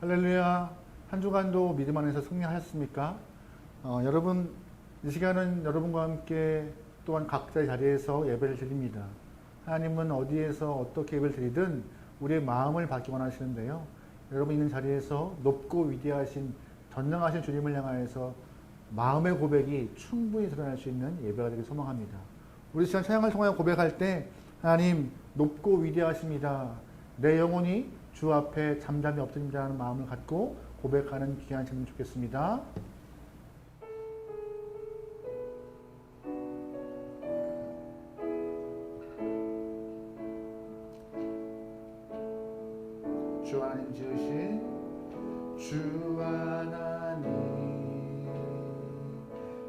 할렐루야. 한 주간도 믿음 안에서 승리하셨습니까? 여러분, 이 시간은 여러분과 함께 또한 각자의 자리에서 예배를 드립니다. 하나님은 어디에서 어떻게 예배를 드리든 우리의 마음을 받기 원하시는데요. 여러분 있는 자리에서 높고 위대하신 전능하신 주님을 향하여서 마음의 고백이 충분히 드러날 수 있는 예배가 되길 소망합니다. 우리 시간 찬양을 통하여 고백할 때 하나님 높고 위대하십니다. 내 영혼이 주 앞에 잠잠히 엎드린다는 마음을 갖고 고백하는 귀한 시간 좋겠습니다. 주 하나님 지으신 주 하나님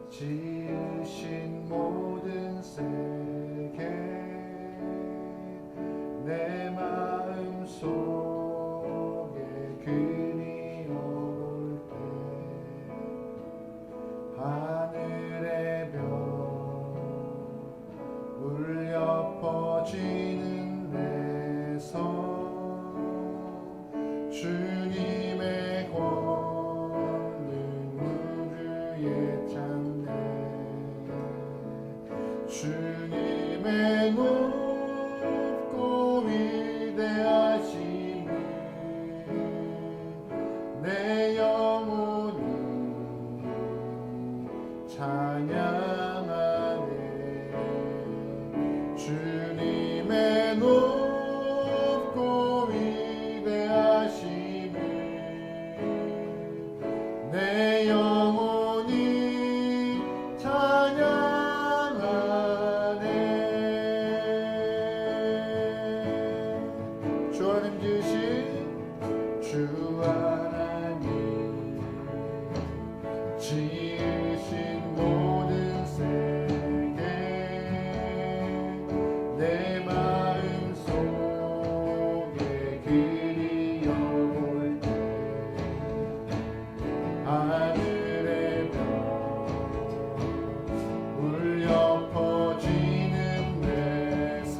지으신 모든 세계 내 마음 속에 그리 올 때 하늘의 별 울려 퍼지는 내 손 주님의 권능 우주에 찬네 주님의 높고 위대하심을 내 영혼이 찬양하네 주님의 높고 위대하심을 내 영혼이 찬양하네 주 하나님 지으신 주 하나님 지으신 모든 세계 내 마음 속에 그리워올 때 하늘의 별 울려 퍼지는 내 성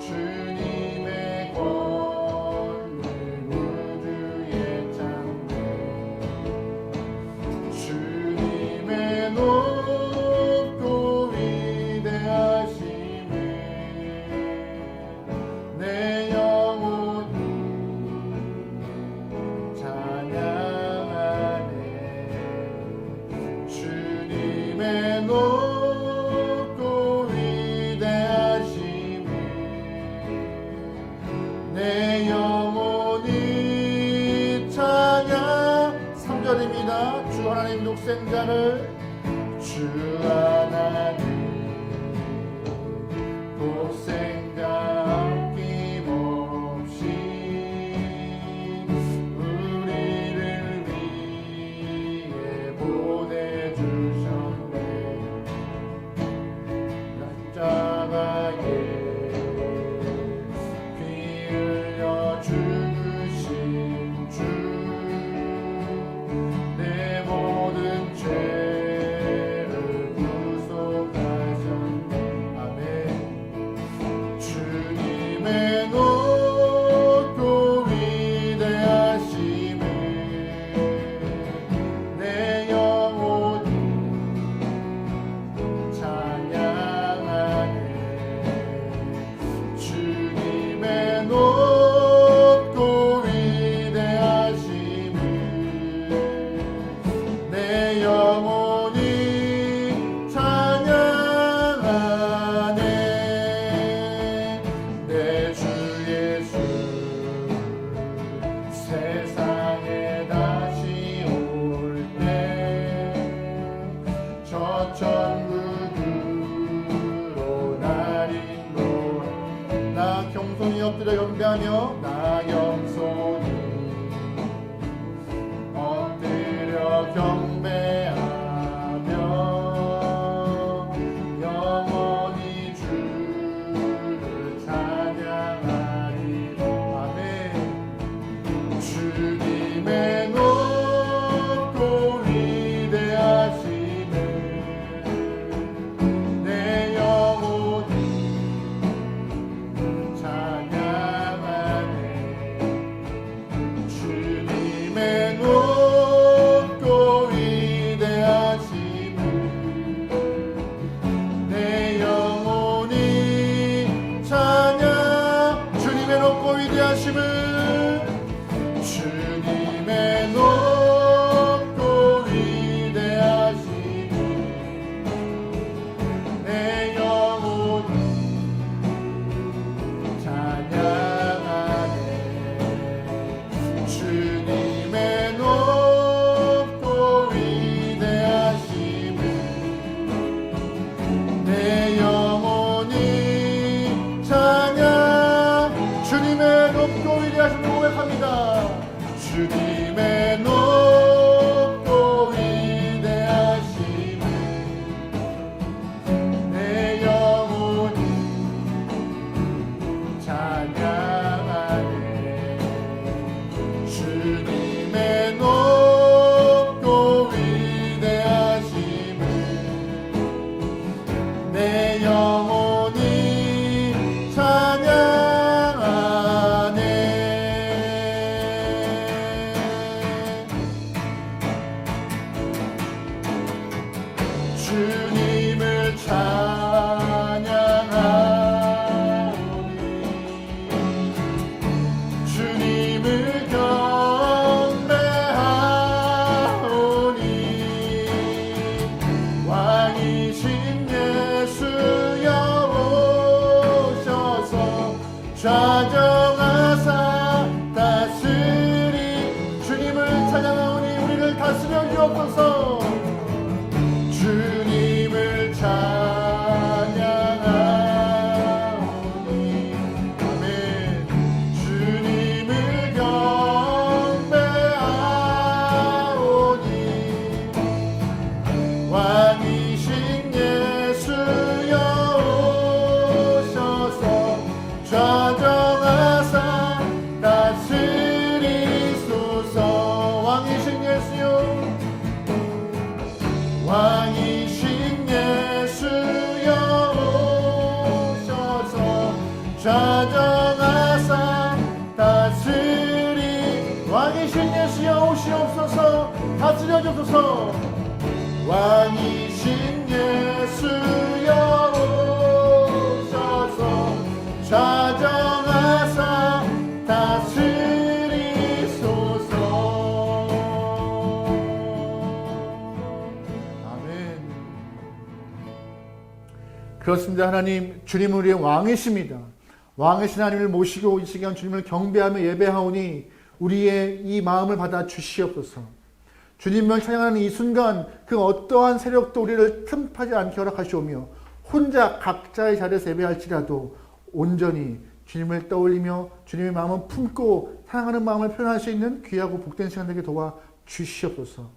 주님의 권능 우주에 찬네 주님의 높고 위대하심을 내 영혼이 찬양하네 주님의 높고 위대하심을 내 영혼이 찬양 3절입니다. 주 하나님 독생자를 주 하나님 독생자 아낌없이 우리를 위해 보내주셨네 십자가에 피 흘려 죽으신 주 내 모든 죄를 구속하셨네 아멘 주님의 높고 위대하심을 내 영혼이 찬양하네 주님의 높고 위대하심을 내 영혼이 찬양하네 내 주 예수 세상에 다시 올 때 저 천국으로 날 인도해 나 겸손히 엎드려 경배하며 나 겸손히 엎드려 경배하며 영원히 주를 찬양하리 아멘 주님의 높고 위대하심을 내 영혼이 찬양하네 내 영혼이 찬양하네. 주님을 찬양하오니 주님을 경배하오니 왕이신 예수여 오셔서 좌정하사 다스리 주님을 찬양하오니 우리를 다스려 주옵소서. 주님을 찬양하오니 아멘. 주님을 경배하오니 왕이신 예수여 오셔서 좌정하사 다스리소서. 왕이신 예수여 왕이신 예수여 오셔서 좌정하사 다스리 왕이신 예수여 오시옵소서. 다스려 주옵소서. 왕이신 예수여 오셔서 좌정하사 다스리소서. 그렇습니다. 하나님, 주님은 우리의 왕이십니다. 왕이신 하나님을 모시고 이 시간 주님을 경배하며 예배하오니 우리의 이 마음을 받아 주시옵소서. 주님을 찬양하는 이 순간 그 어떠한 세력도 우리를 틈타지 않게 허락하시오며 혼자 각자의 자리에서 예배할지라도 온전히 주님을 떠올리며 주님의 마음을 품고 사랑하는 마음을 표현할 수 있는 귀하고 복된 시간 되게 도와 주시옵소서.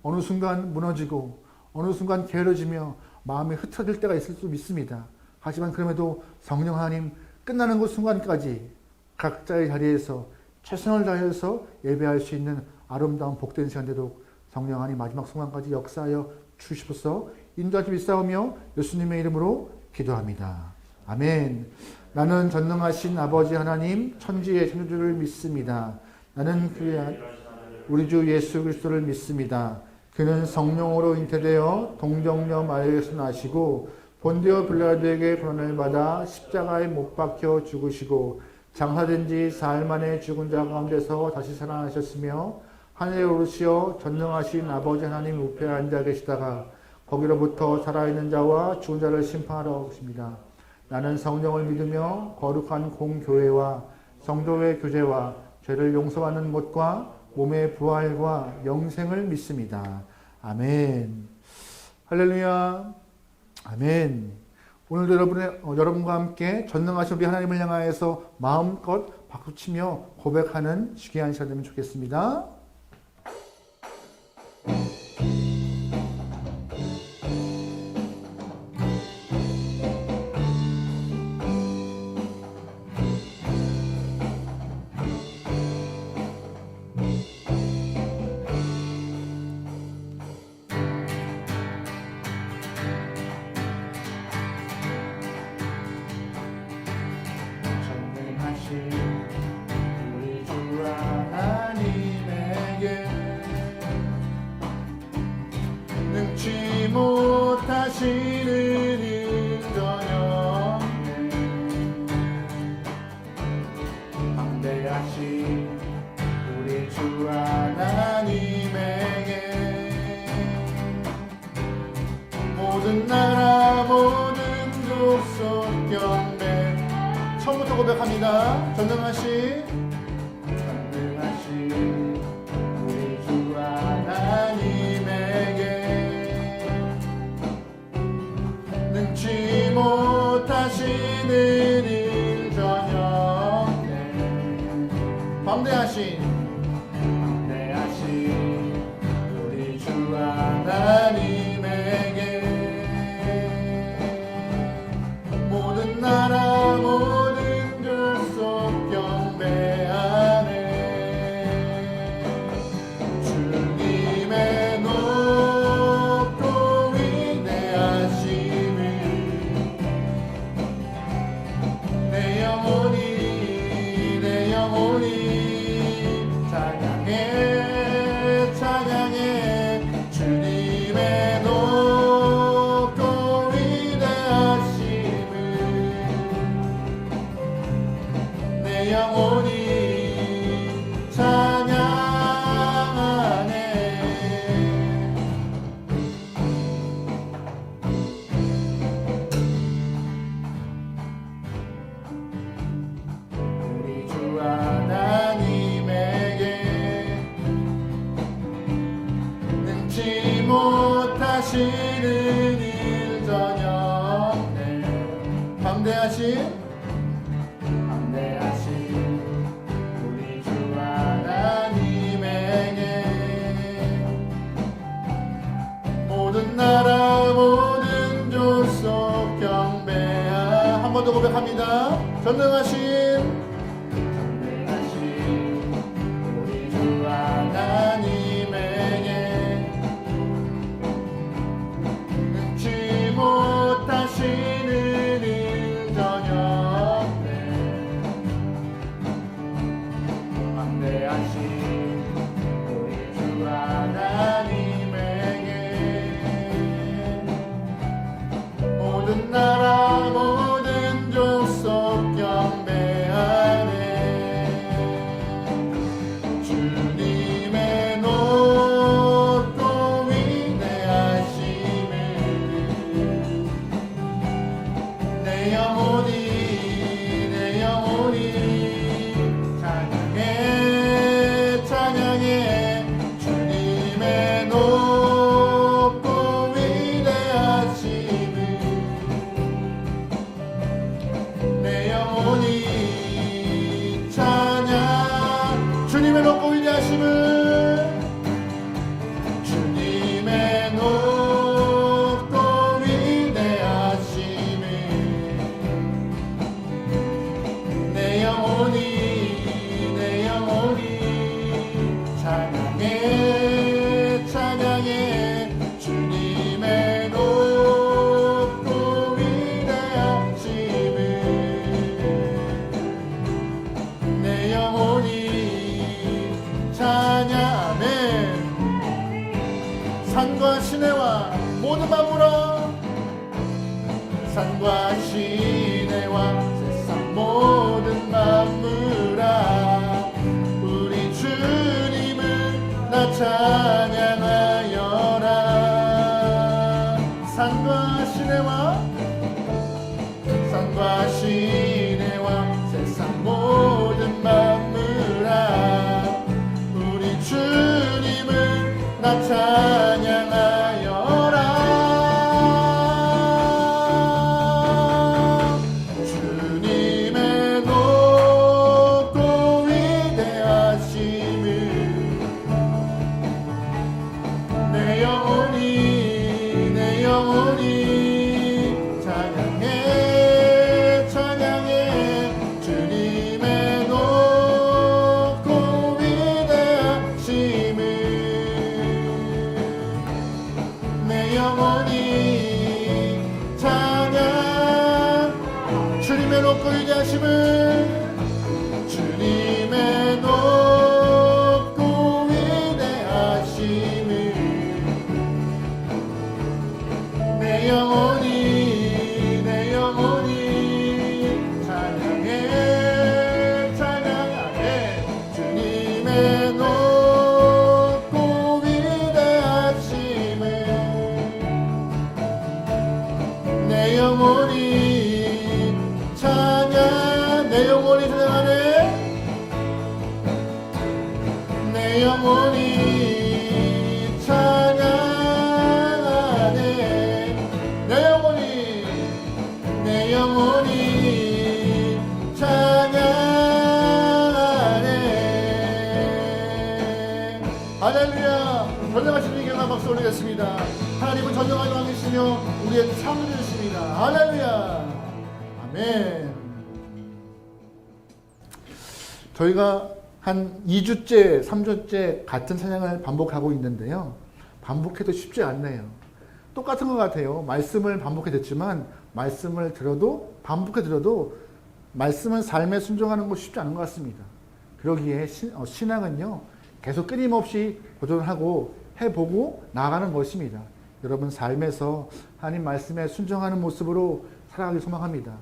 어느 순간 무너지고 어느 순간 게으러지며 마음이 흩어질 때가 있을 수 믿습니다. 하지만 그럼에도 성령 하나님 끝나는 그 순간까지 각자의 자리에서 최선을 다해서 예배할 수 있는 아름다운 복된 시간 되도록 성령 하나님 마지막 순간까지 역사하여 주시옵소서. 인도하시 믿사오며 예수님의 이름으로 기도합니다. 아멘. 나는 전능하신 아버지 하나님 천지의 창조주를 믿습니다. 나는 우리 주 예수 그리스도를 믿습니다. 그는 성령으로 잉태되어 동정녀 마리아에서 나시고 본디오 빌라도에게 고난을 받아 십자가에 못 박혀 죽으시고 장사된 지 사흘 만에 죽은 자 가운데서 다시 살아나셨으며 하늘에 오르시어 전능하신 아버지 하나님 우편에 앉아 계시다가 거기로부터 살아있는 자와 죽은 자를 심판하러 오십니다. 나는 성령을 믿으며 거룩한 공교회와 성도의 교제와 죄를 용서하는 못과 몸의 부활과 영생을 믿습니다. 아멘. 할렐루야. 아멘. 오늘도 여러분과 함께 전능하신 우리 하나님을 향하여서 마음껏 박수치며 고백하는 귀한 시간 되면 좋겠습니다. 우리 주 하나님에게 능치 못하시는 일 전혀 방대하신 우리 주 하나님에게 모든 나라 모든 족속 경배 처음부터 고백합니다. 전능하신 우리 주 하나님에게 능치 못하시는 일 전혀 방대하신 우리 주 하나님에게 모든 나라 모든 족속 경배하네. 주님의 높고 위대하신 우리 주 하나님에게 모든 나라 모든 족속 경배하. 한 번 더 고백합니다. 전능하신 우리 주 하나님에게 능치 못하시는 일 전혀 없네. 광대하신 우리 주 하나님에게 모든 나라 모든 족속 경배하네. 주님의 높고 위대하심을 내 영혼이 찬양해. 주님의 높고 위대하심을 내 영혼이 찬양. 주님의 높고 위대하심을 내 영혼이 찬양해. 주님의 높고 위대하심을 내 영혼이 찬양해. 산과 시내와 모든 만물아, 산과 시내와 세상 모든 만물아, 우리 주님을 나 찬양하여라. 산과 시내와 세상 모든 만물아, 우리 주님을 나 찬양하여라. 주님의 높고 위대하심을 내 영혼이 찬양해. 주님의 높고 위대하심을 내 영혼이 찬양. 주님의 높고 위대하심을 내 영혼이 찬양해. 주님의 높고 위대하심을 내 영혼이 찬양. 내 영혼이 찬양하네. 내 영혼이 찬양하네. 내 영혼이 찬양하네. 할렐루야. 전능하신 주님께 박수 올리겠습니다. 하나님은 전능하신 왕이시며 우리의 창조주십니다. 할렐루야. 아멘. 저희가 한 2주째, 3주째 같은 찬양을 반복하고 있는데요. 반복해도 쉽지 않네요. 똑같은 것 같아요. 말씀을 반복해 듣지만 말씀을 들어도 반복해 들어도 말씀은 삶에 순종하는 거 쉽지 않은 것 같습니다. 그러기에 신앙은요. 계속 끊임없이 도전하고 해보고 나아가는 것입니다. 여러분 삶에서 하나님 말씀에 순종하는 모습으로 살아가길 소망합니다.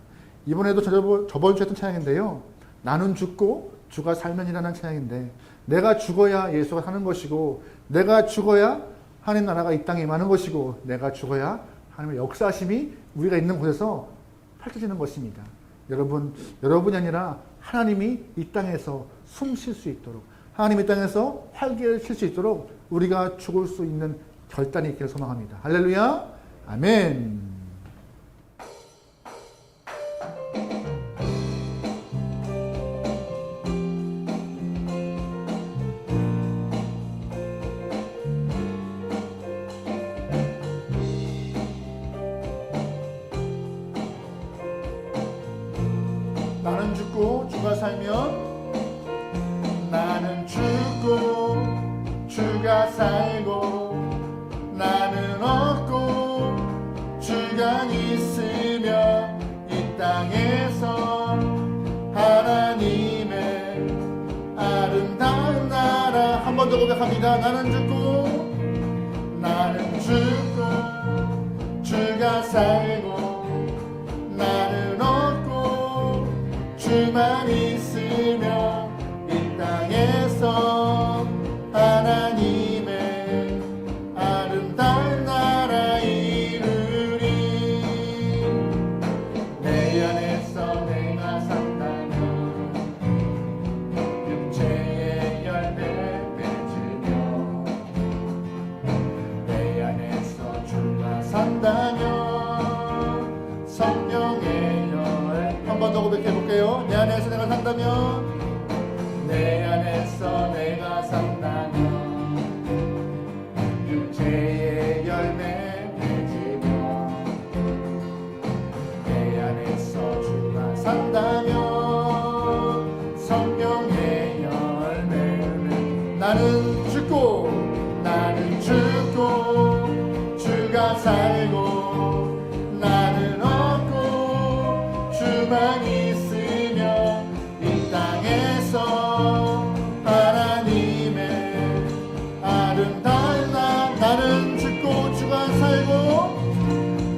이번에도 저번 주에 했던 찬양인데요. 나는 죽고 주가 살면이라는 찬양인데 내가 죽어야 예수가 사는 것이고 내가 죽어야 하나님 나라가 이 땅에 임하는 것이고 내가 죽어야 하나님의 역사하심이 우리가 있는 곳에서 펼쳐지는 것입니다. 여러분이 아니라 하나님이 이 땅에서 숨 쉴 수 있도록 하나님 이 땅에서 활기를 칠 수 있도록 우리가 죽을 수 있는 결단이 있기를 소망합니다. 할렐루야. 아멘. 나는 죽고 주가 살면 나는 죽고 주가 살고 나는 얻고 주가 있으며 이 땅에서 하나님의 아름다운 나라. 한 번 더 고백합니다. 나는 죽고 주가 살고 나는 얻고 주만 있으며 이 땅에서 하나님의 아름다운 나라 이루리. 내 안에서 내가 산다면 육체의 열매 맺으며 내 안에서 주가 산다면 성령의 열. 한 번 더 고백해 볼게요. 내 안에서 내가 산다면 내 안에서 내가 산다면 육체의 열매 맺으며 내 안에서 주가 산다면 성령의 열매를. 나는 죽고 주가 살고 나는 얻고 주만 있으며 이 땅에서 하나님의 아름다운 나는 죽고 주가 살고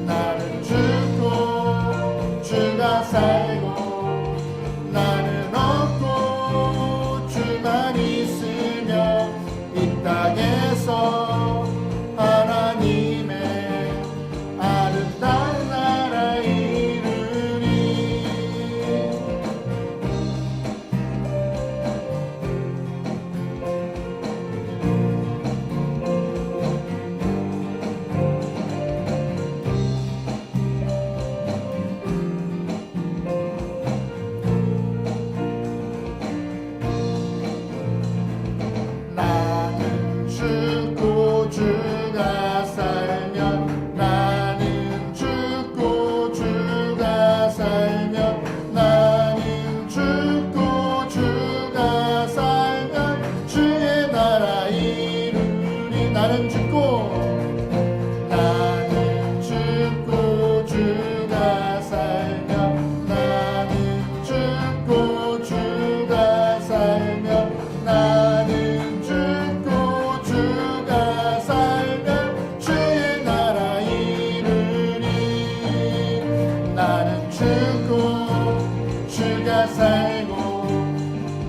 나는 죽고 주가 살고 나는 얻고 주만 있으며 이 땅에서 하나님의 아름다운 나라 이루리. 나는 죽고 주가 살면 나는 죽고 주가 살면 나는 죽고 주가 살면 주의 나라 이루리. 나는 죽고 주가 살면 나는 죽고 주가 살면 나는 죽고 주가 살면 주의 나라 이루리. 나는 죽고 주가 살고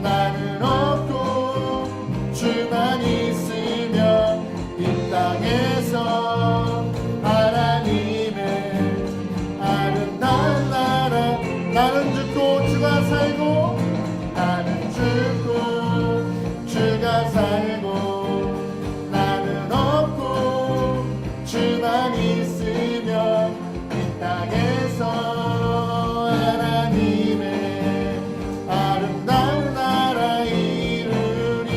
나는 얻고 주만 있으며 이 땅에서 하나님의 아름다운 나라. 나는 죽고 주가 살고 나는 죽고 주가 살고 나는 얻고 주만 있으며 이 땅에서 하나님의 아름다운 나라 이루리.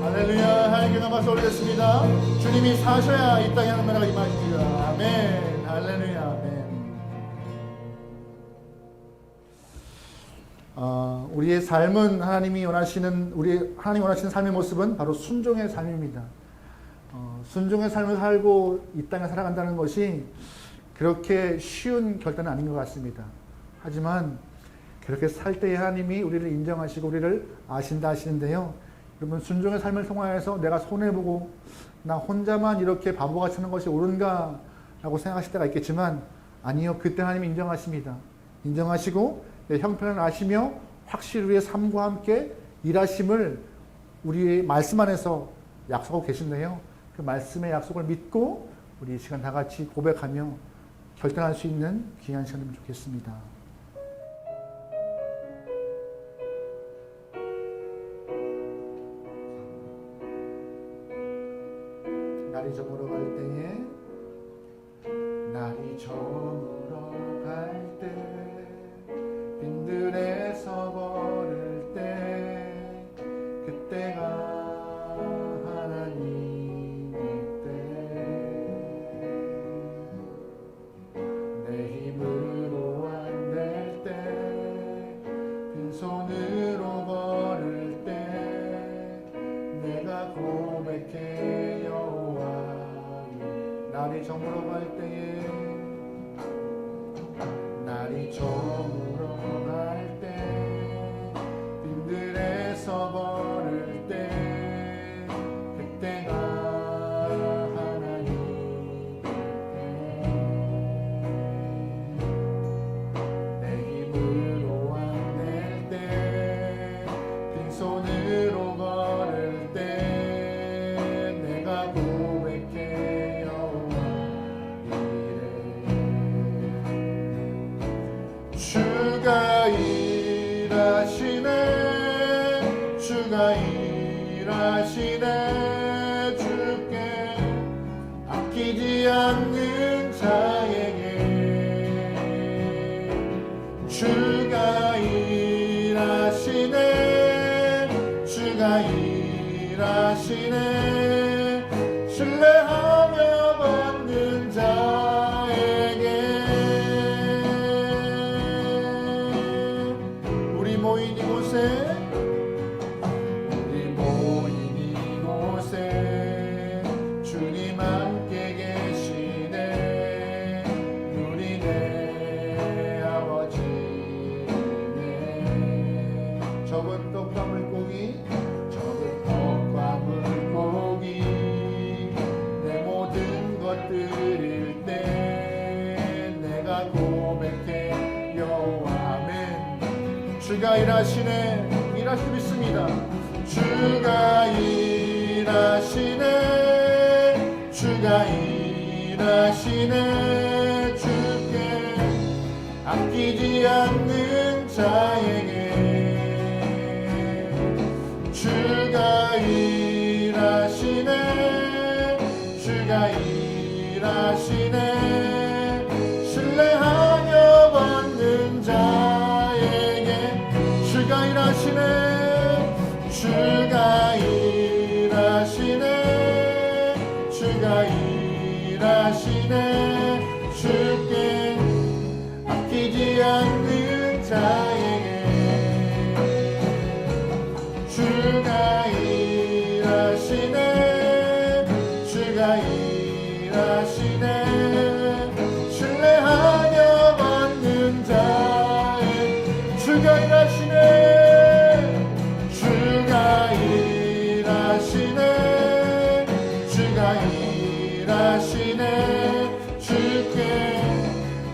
할렐루야. 하나님께 남아서 올리겠습니다. 주님이 사셔야 이 땅에 하는 나라가 임하십니다. 아멘. 할렐루야. 아멘. 우리의 삶은 하나님이 원하시는 삶의 모습은 바로 순종의 삶입니다. 순종의 삶을 살고 이 땅에 살아간다는 것이 그렇게 쉬운 결단은 아닌 것 같습니다. 하지만 그렇게 살 때에 하나님이 우리를 인정하시고 우리를 아신다 하시는데요. 여러분, 순종의 삶을 통하여서 내가 손해보고 나 혼자만 이렇게 바보같이 하는 것이 옳은가 라고 생각하실 때가 있겠지만 아니요. 그때 하나님이 인정하십니다. 인정하시고 내 형편을 아시며 확실히 우리의 삶과 함께 일하심을 우리의 말씀 안에서 약속하고 계신데요. 그 말씀의 약속을 믿고 우리 이 시간 다 같이 고백하며 결단할 수 있는 귀한 시간이면 좋겠습니다. 날이 저물어 갈 때에 나 날이 저물어 갈 때 빈들에서 걸을 때 그때가 하나님일 때 내 힘으로 안 될 때 빈손으로 걸을 때 내가 고백해 여호와 날이 저물어 갈 때에 날이 저물어 갈 때 빈들에서 걸을 때 그때가 하나님 내 힘으로 안 될 때 빈손으로 걸을 때 내가 고백해 주가 일하시네 주가 일하시네 주께 아끼지 않는 자에게 주가 일하시네 주가 일하시네 신뢰하며 받는 자에게 우리 모인 이곳에 주님 함께 계시네 누리네 아버지네 적은 떡과 물고기 내 모든 것들일 때 내가 고백해 여호와 아멘 주가 일하시네 일하시고 있습니다 주가 일하시네 주가 일하시네 주께 아끼지 않는 자에게 주가 일하시네 주가 일하시네 신뢰하며 받는 자에게 주가 일하시네 주가 일하시네 주가 일하시네 주께 아끼지 않는 자에게 주가 일하시네 주가 일하시네 신뢰하며 받는 자에게 주가 일하시네 주가 일하시네 주가 일하시네 주께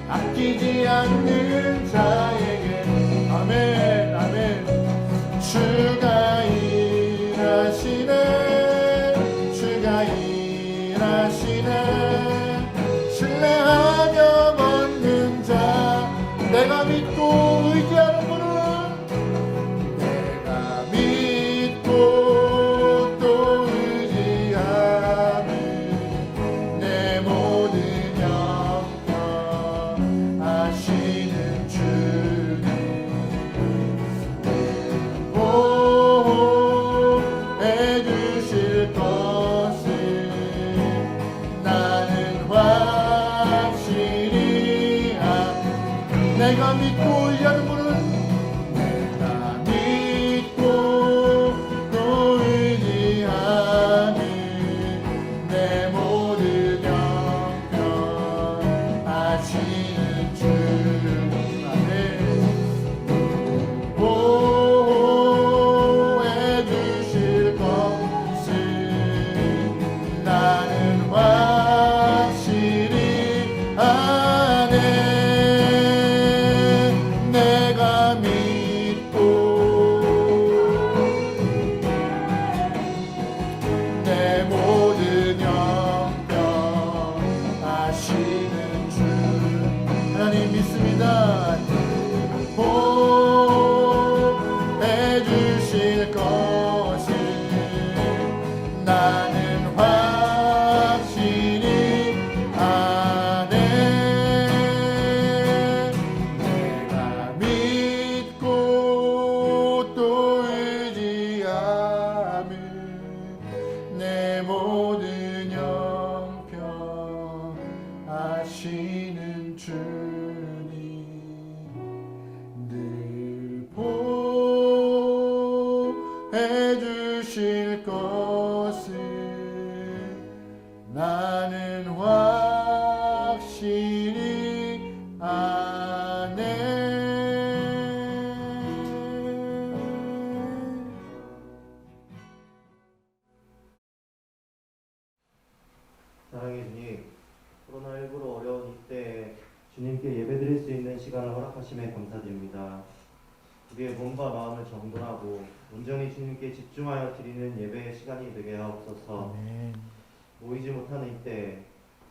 아끼지 않는 자에게 아멘 아멘 주가 일하시네 주가 일하시네 신뢰하며 받는 자 내가 믿고 의지하는 분은 내가 믿고 또 의지하는 내 모든 영광 하시는 주님 보호해 주실 것을 나는 모든 형편 아시는 주님 늘 보해 주실 것을 나는 확실히 아네. 사랑의 주님, 코로나19로 어려운 이때에 주님께 예배드릴 수 있는 시간을 허락하심에 감사드립니다. 우리의 몸과 마음을 정돈하고 온전히 주님께 집중하여 드리는 예배의 시간이 되게 하옵소서. 아멘. 모이지 못하는 이때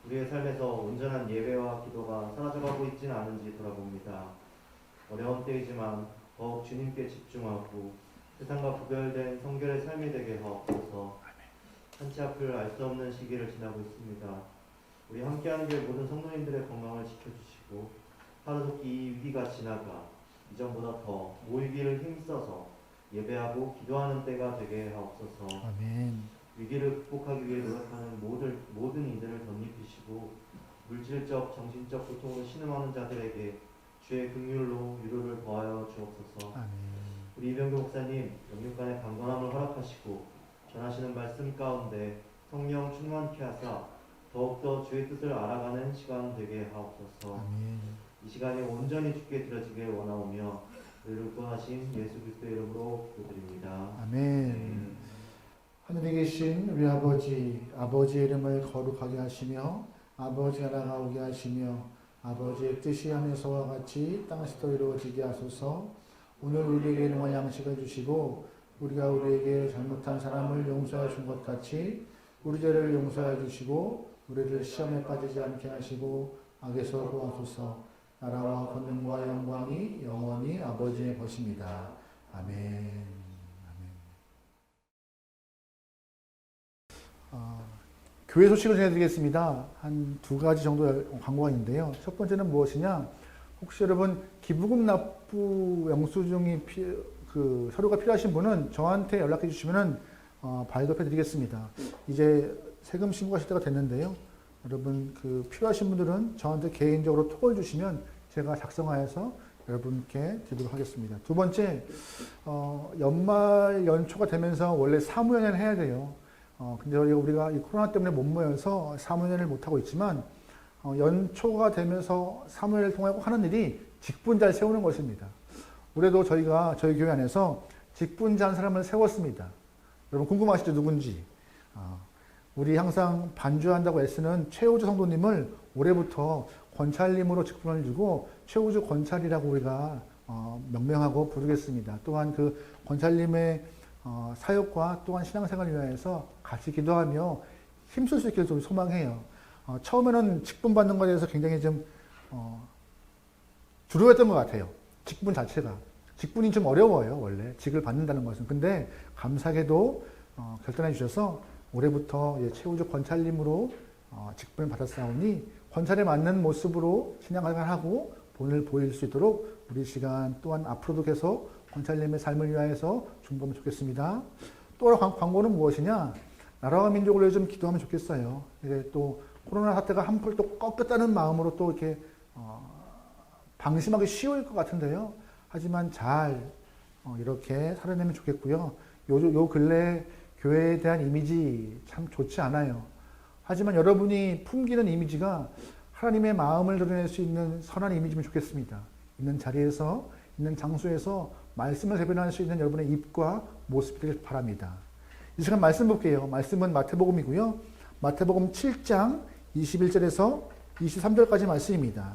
우리의 삶에서 온전한 예배와 기도가 사라져가고 있지는 않은지 돌아봅니다. 어려운 때이지만 더욱 주님께 집중하고 세상과 구별된 성결의 삶이 되게 하옵소서. 한치 앞을 알 수 없는 시기를 지나고 있습니다. 우리 함께하는 교회 모든 성도님들의 건강을 지켜주시고 하루속히 이 위기가 지나가 이전보다 더 모이기를 힘써서 예배하고 기도하는 때가 되게 하옵소서. 아멘. 위기를 극복하기 위해 노력하는 모든 이들을 덧입히시고 물질적, 정신적 고통으로 신음하는 자들에게 주의 긍휼로 위로를 더하여 주옵소서. 아멘. 우리 이병규 목사님 영육간의 강건함을 허락하시고 전하시는 말씀 가운데 성령 충만케 하사 더욱더 주의 뜻을 알아가는 시간 되게 하옵소서. 아멘. 이 시간이 온전히 주께 드려지길 원하오며 우리를 구원하신 예수 그리스도의 이름으로 기도드립니다. 아멘. 하늘에 계신 우리 아버지, 아버지의 이름을 거룩하게 하시며 아버지 나라가 오게 하시며 아버지의 뜻이 하늘에서와 같이 땅에서도 이루어지게 하소서. 오늘 우리에게 일용할 양식을 주시고 우리가 우리에게 잘못한 사람을 용서해 준 것 같이 우리 죄를 용서해 주시고 우리를 시험에 빠지지 않게 하시고 악에서 구하소서. 나라와 권능과 영광이 영원히 아버지의 것입니다. 아멘. 교회 소식을 전해드리겠습니다. 한 두 가지 정도 광고가 있는데요. 첫 번째는 무엇이냐? 혹시 여러분 기부금 납부 영수증이 서류가 필요하신 분은 저한테 연락해 주시면 발급해 드리겠습니다. 이제 세금 신고하실 때가 됐는데요. 여러분 필요하신 분들은 저한테 개인적으로 톡을 주시면 제가 작성하여서 여러분께 드리도록 하겠습니다. 두 번째, 연말 연초가 되면서 원래 사무연회를 해야 돼요. 근데 우리가 이 코로나 때문에 못 모여서 사무연회를 못 하고 있지만 연초가 되면서 사무연회를 통해 꼭 하는 일이 직분자를 세우는 것입니다. 올해도 저희 교회 안에서 직분자 한 사람을 세웠습니다. 여러분 궁금하시죠? 누군지? 우리 항상 반주한다고 애쓰는 최우주 성도님을 올해부터 권찰님으로 직분을 주고 최우주 권찰이라고 우리가 명명하고 부르겠습니다. 또한 그 권찰님의 사역과 또한 신앙생활을 위하여서 같이 기도하며 힘쓸 수 있기를 좀 소망해요. 처음에는 직분 받는 것에 대해서 굉장히 좀 두려웠던 것 같아요. 직분 자체가. 직분이 좀 어려워요, 원래. 직을 받는다는 것은. 근데 감사하게도 결단해 주셔서 올해부터 최우주 권찰님으로 직분을 받았사오니 권찰에 맞는 모습으로 신앙생활하고 본을 보일 수 있도록 우리 시간 또한 앞으로도 계속 권찰님의 삶을 위하여서 중보하면 좋겠습니다. 또 하나 광고는 무엇이냐? 나라와 민족을 위해 좀 기도하면 좋겠어요. 이제 또 코로나 사태가 한풀 또 꺾였다는 마음으로 또 이렇게 방심하기 쉬울 것 같은데요. 하지만 잘 이렇게 살아내면 좋겠고요. 요 근래 교회에 대한 이미지 참 좋지 않아요. 하지만 여러분이 품기는 이미지가 하나님의 마음을 드러낼 수 있는 선한 이미지면 좋겠습니다. 있는 자리에서, 있는 장소에서 말씀을 대변할 수 있는 여러분의 입과 모습이 되길 바랍니다. 이 시간 말씀 볼게요. 말씀은 마태복음이고요. 마태복음 7장 21절에서 23절까지 말씀입니다.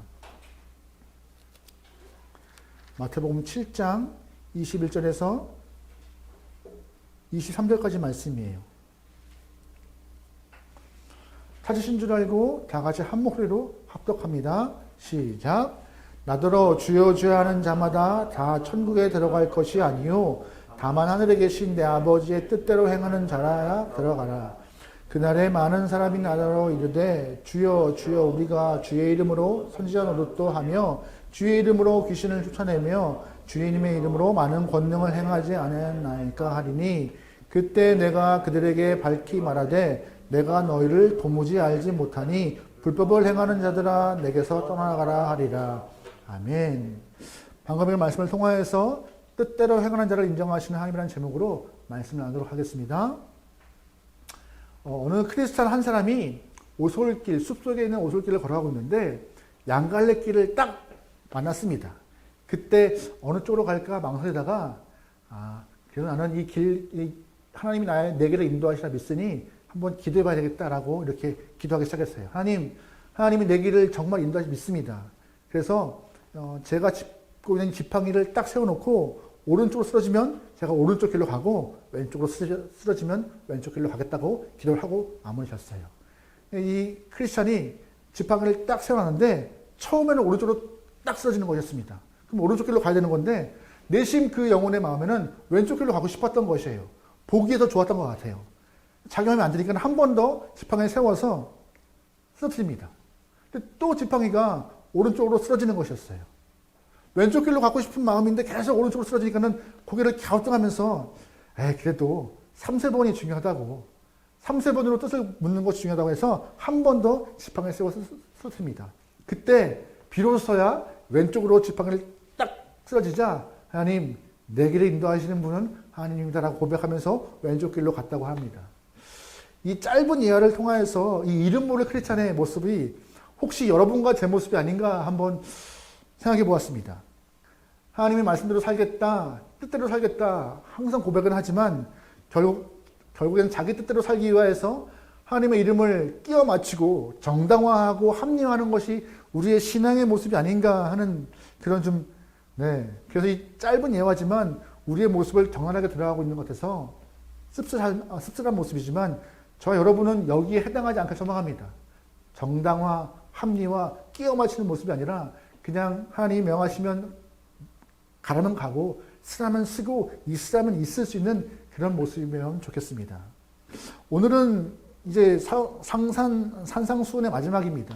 마태복음 7장 21절에서 23절까지 말씀이에요. 찾으신 줄 알고 다 같이 한 목소리로 합독합니다. 시작. 나더러 주여 주여 하는 자마다 다 천국에 들어갈 것이 아니요 다만 하늘에 계신 내 아버지의 뜻대로 행하는 자라야 들어가라. 그날에 많은 사람이 나더러 이르되 주여 주여 우리가 주의 이름으로 선지자 노릇도 하며 주의 이름으로 귀신을 쫓아내며 주님의 이름으로 많은 권능을 행하지 않았나이까 하리니 그때 내가 그들에게 밝히 말하되 내가 너희를 도무지 알지 못하니 불법을 행하는 자들아 내게서 떠나가라 하리라. 아멘. 방금의 말씀을 통하여서 뜻대로 행하는 자를 인정하시는 하나님이라는 제목으로 말씀을 나누도록 하겠습니다. 어느 크리스찬 한 사람이 오솔길, 숲속에 있는 오솔길을 걸어가고 있는데 양갈래길을 딱 만났습니다. 그때 어느 쪽으로 갈까 망설이다가 그래서 나는 이 길, 하나님이 내게를 인도하시라 믿으니 한번 기도해 봐야 되겠다라고 이렇게 기도하기 시작했어요. 하나님이 내 길을 정말 인도하시 믿습니다. 그래서 제가 짚고 있는 지팡이를 딱 세워놓고 오른쪽으로 쓰러지면 제가 오른쪽 길로 가고 왼쪽으로 쓰러지면 왼쪽 길로 가겠다고 기도를 하고 마무리하셨어요. 이 크리스찬이 지팡이를 딱 세워놨는데 처음에는 오른쪽으로 딱 쓰러지는 것이었습니다. 그럼 오른쪽 길로 가야 되는 건데 내심 그 영혼의 마음에는 왼쪽 길로 가고 싶었던 것이에요. 보기에 더 좋았던 것 같아요. 자기 마음에 안 드니까 한 번 더 지팡이를 세워서 쓰러집니다. 근데 또 지팡이가 오른쪽으로 쓰러지는 것이었어요. 왼쪽 길로 가고 싶은 마음인데 계속 오른쪽으로 쓰러지니까는 고개를 갸우뚱하면서 그래도 3세번이 중요하다고 3세번으로 뜻을 묻는 것이 중요하다고 해서 한 번 더 지팡이를 세워서 쓰러집니다. 그때 비로소야 왼쪽으로 지팡이를 딱 쓰러지자 하나님 내 길을 인도하시는 분은 하나님입니다라고 고백하면서 왼쪽 길로 갔다고 합니다. 이 짧은 예화를 통하여서 이 이름 모를 크리스찬의 모습이 혹시 여러분과 제 모습이 아닌가 한번 생각해 보았습니다. 하나님의 말씀대로 살겠다, 뜻대로 살겠다 항상 고백은 하지만 결국에는 자기 뜻대로 살기 위해서 하나님의 이름을 끼워 맞추고 정당화하고 합리화하는 것이 우리의 신앙의 모습이 아닌가 하는 그런 그래서 이 짧은 예화지만 우리의 모습을 적나라하게 드러나고 있는 것 같아서 씁쓸한 모습이지만 저와 여러분은 여기에 해당하지 않게 소망합니다. 정당화, 합리화, 끼워 맞추는 모습이 아니라 그냥 하나님이 명하시면 가라면 가고 쓰라면 쓰고 있으라면 있을 수 있는 그런 모습이면 좋겠습니다. 오늘은 이제 산상수훈의 마지막입니다.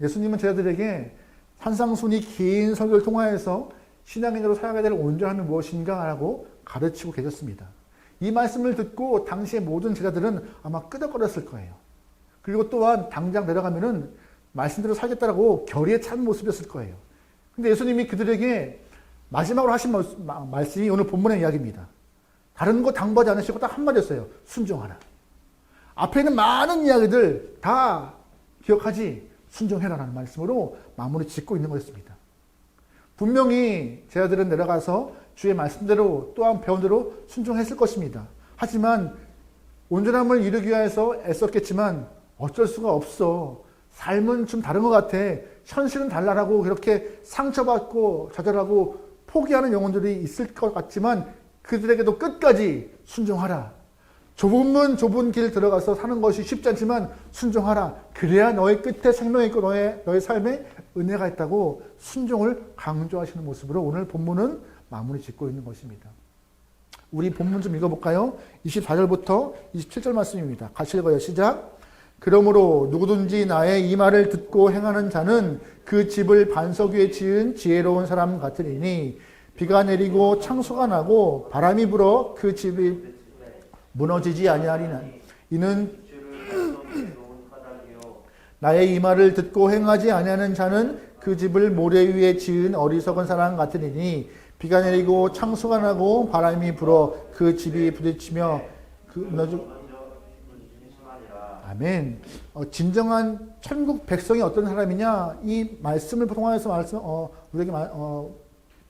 예수님은 제자들에게 산상수훈이 긴 설교를 통하여서 신앙인으로 살아가야 될 온전함이 무엇인가 라고 가르치고 계셨습니다. 이 말씀을 듣고 당시의 모든 제자들은 아마 끄덕거렸을 거예요. 그리고 또한 당장 내려가면은 말씀대로 살겠다라고 결의에 찬 모습이었을 거예요. 근데 예수님이 그들에게 마지막으로 하신 말씀이 오늘 본문의 이야기입니다. 다른 거 당부하지 않으시고 딱 한마디였어요. 순종하라. 앞에 있는 많은 이야기들 다 기억하지 순종해라라는 말씀으로 마무리 짓고 있는 것이었습니다. 분명히 제자들은 내려가서 주의 말씀대로 또한 배운 대로 순종했을 것입니다. 하지만 온전함을 이루기 위해서 애썼겠지만 어쩔 수가 없어. 삶은 좀 다른 것 같아. 현실은 달라라고 그렇게 상처받고 좌절하고 포기하는 영혼들이 있을 것 같지만 그들에게도 끝까지 순종하라. 좁은 문 좁은 길 들어가서 사는 것이 쉽지 않지만 순종하라. 그래야 너의 끝에 생명이 있고 너의 삶에 은혜가 있다고 순종을 강조하시는 모습으로 오늘 본문은 마무리 짓고 있는 것입니다. 우리 본문 좀 읽어볼까요? 24절부터 27절 말씀입니다. 같이 읽어요. 시작. 그러므로 누구든지 나의 이 말을 듣고 행하는 자는 그 집을 반석 위에 지은 지혜로운 사람 같으리니 비가 내리고 창수가 나고 바람이 불어 그 집이 무너지지 아니하리나 이는 나의 이 말을 듣고 행하지 아니하는 자는 그 집을 모래 위에 지은 어리석은 사람 같으리니 비가 내리고 창수가 나고 바람이 불어 그 집이 부딪히며 무너지고 아멘. 진정한 천국 백성이 어떤 사람이냐 이 말씀을 통하여서 우리에게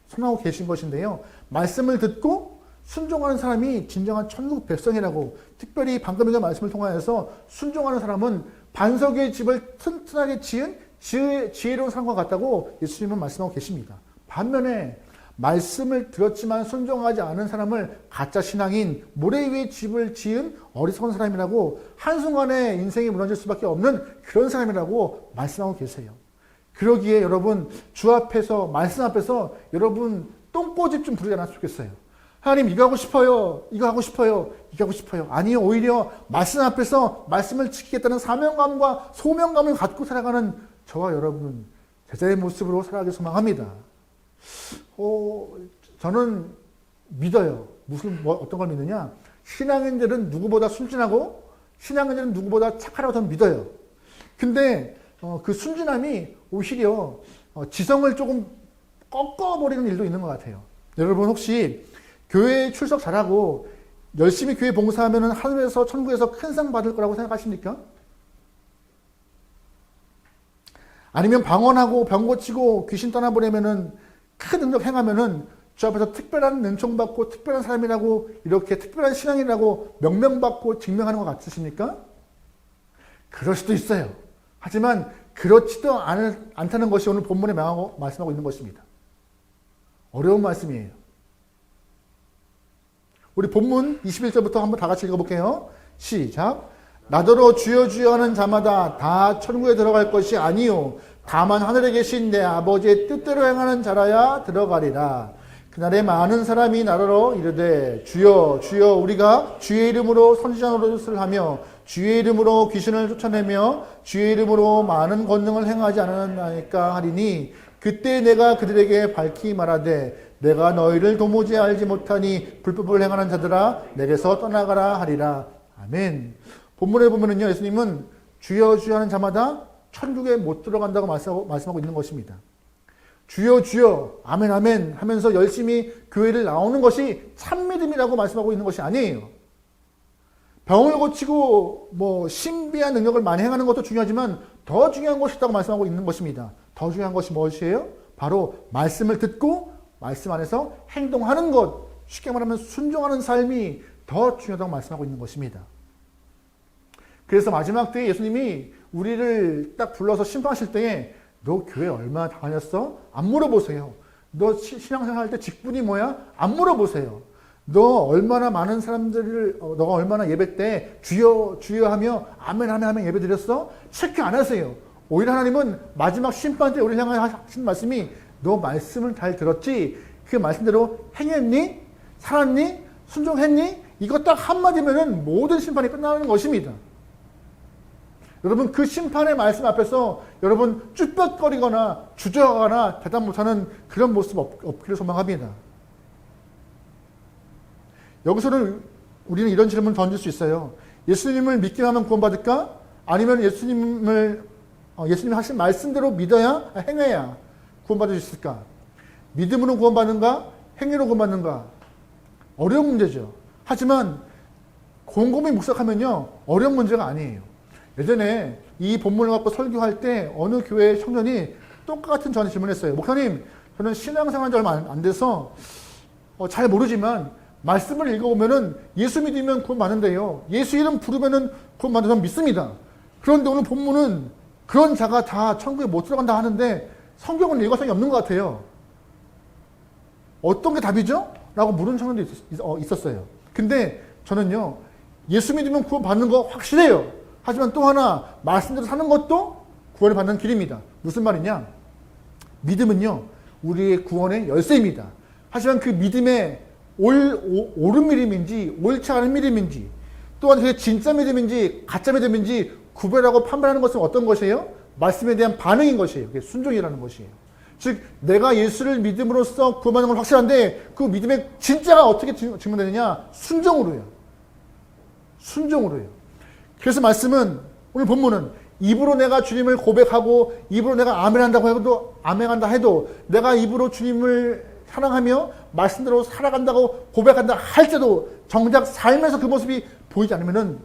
선하고 계신 것인데요. 말씀을 듣고 순종하는 사람이 진정한 천국 백성이라고 특별히 방금 읽은 말씀을 통하여서 순종하는 사람은 반석 위의 집을 튼튼하게 지은 지혜로운 사람과 같다고 예수님은 말씀하고 계십니다. 반면에 말씀을 들었지만 순종하지 않은 사람을 가짜 신앙인 모래 위에 집을 지은 어리석은 사람이라고 한순간에 인생이 무너질 수밖에 없는 그런 사람이라고 말씀하고 계세요. 그러기에 여러분 주 앞에서 말씀 앞에서 여러분 똥꼬집 좀 부리지 않았으면 좋겠어요. 하나님 이거 하고 싶어요. 이거 하고 싶어요. 이거 하고 싶어요. 아니요. 오히려 말씀 앞에서 말씀을 지키겠다는 사명감과 소명감을 갖고 살아가는 저와 여러분 제자의 모습으로 살아가길 소망합니다. 저는 믿어요. 어떤 걸 믿느냐? 신앙인들은 누구보다 순진하고 신앙인들은 누구보다 착하라고 저는 믿어요. 근데 그 순진함이 오히려 지성을 조금 꺾어버리는 일도 있는 것 같아요. 여러분 혹시 교회에 출석 잘하고 열심히 교회 봉사하면 하늘에서 천국에서 큰 상 받을 거라고 생각하십니까? 아니면 방언하고 병 고치고 귀신 떠나보내면은 큰 능력 행하면은 주 앞에서 특별한 은총 받고 특별한 사람이라고 이렇게 특별한 신앙이라고 명명받고 증명하는 것 같으십니까? 그럴 수도 있어요. 하지만 그렇지도 않다는 것이 오늘 본문에 말씀하고 있는 것입니다. 어려운 말씀이에요. 우리 본문 21절부터 한번 다 같이 읽어볼게요. 시작. 나더러 주여 주여 하는 자마다 다 천국에 들어갈 것이 아니요 다만 하늘에 계신 내 아버지의 뜻대로 행하는 자라야 들어가리라. 그날에 많은 사람이 나더러 이르되 주여 주여 우리가 주의 이름으로 선지자 노릇을 하며 주의 이름으로 귀신을 쫓아내며 주의 이름으로 많은 권능을 행하지 않았나이까 하리니 그때 내가 그들에게 밝히 말하되 내가 너희를 도무지 알지 못하니 불법을 행하는 자들아 내게서 떠나가라 하리라. 아멘. 본문에 보면은요, 예수님은 주여 주여 하는 자마다 천국에 못 들어간다고 말씀하고 있는 것입니다. 주여 주여 아멘 아멘 하면서 열심히 교회를 나오는 것이 참 믿음이라고 말씀하고 있는 것이 아니에요. 병을 고치고 뭐 신비한 능력을 많이 행하는 것도 중요하지만 더 중요한 것이 있다고 말씀하고 있는 것입니다. 더 중요한 것이 무엇이에요? 바로 말씀을 듣고 말씀 안에서 행동하는 것, 쉽게 말하면 순종하는 삶이 더 중요하다고 말씀하고 있는 것입니다. 그래서 마지막 때에 예수님이 우리를 딱 불러서 심판하실 때에 너 교회 얼마나 다녔어? 안 물어보세요. 너 신앙생활 할 때 직분이 뭐야? 안 물어보세요. 너 얼마나 많은 사람들을 너가 얼마나 예배 때 주여 주여 하며 아멘 아멘 하며 예배 드렸어? 체크 안 하세요. 오히려 하나님은 마지막 심판 때 우리를 향해 하신 말씀이 너 말씀을 잘 들었지? 그 말씀대로 행했니? 살았니? 순종했니? 이거 딱 한마디면은 모든 심판이 끝나는 것입니다. 여러분 그 심판의 말씀 앞에서 여러분 쭈뼛거리거나 주저하거나 대답 못하는 그런 모습 없기를 소망합니다. 여기서는 우리는 이런 질문을 던질 수 있어요. 예수님을 믿기만 하면 구원받을까? 아니면 예수님이 하신 말씀대로 믿어야 행해야 구원받을 수 있을까? 믿음으로 구원받는가? 행위로 구원받는가? 어려운 문제죠. 하지만 곰곰이 묵상하면요 어려운 문제가 아니에요. 예전에 이 본문을 갖고 설교할 때 어느 교회 청년이 똑같은 저한테 질문했어요. 목사님, 저는 신앙생활한 지 얼마 안 돼서 잘 모르지만 말씀을 읽어보면은 예수 믿으면 구원 받는데요. 예수 이름 부르면은 구원 받는 사람 믿습니다. 그런데 오늘 본문은 그런 자가 다 천국에 못 들어간다 하는데 성경은 일관성이 없는 것 같아요. 어떤 게 답이죠? 라고 물은 청년도 있었어요. 근데 저는요, 예수 믿으면 구원 받는 거 확실해요. 하지만 또 하나, 말씀대로 사는 것도 구원을 받는 길입니다. 무슨 말이냐? 믿음은요, 우리의 구원의 열쇠입니다. 하지만 그 믿음의 옳은 믿음인지, 옳지 않은 믿음인지, 또한 그게 진짜 믿음인지, 가짜 믿음인지 구별하고 판별하는 것은 어떤 것이에요? 말씀에 대한 반응인 것이에요. 그게 순종이라는 것이에요. 즉, 내가 예수를 믿음으로써 구원받는 건 확실한데, 그 믿음의 진짜가 어떻게 증명되느냐? 순종으로요. 순종으로요. 그래서 말씀은, 오늘 본문은 입으로 내가 주님을 고백하고 입으로 내가 아멘한다 해도 내가 입으로 주님을 사랑하며 말씀대로 살아간다고 고백한다 할지라도 정작 삶에서 그 모습이 보이지 않으면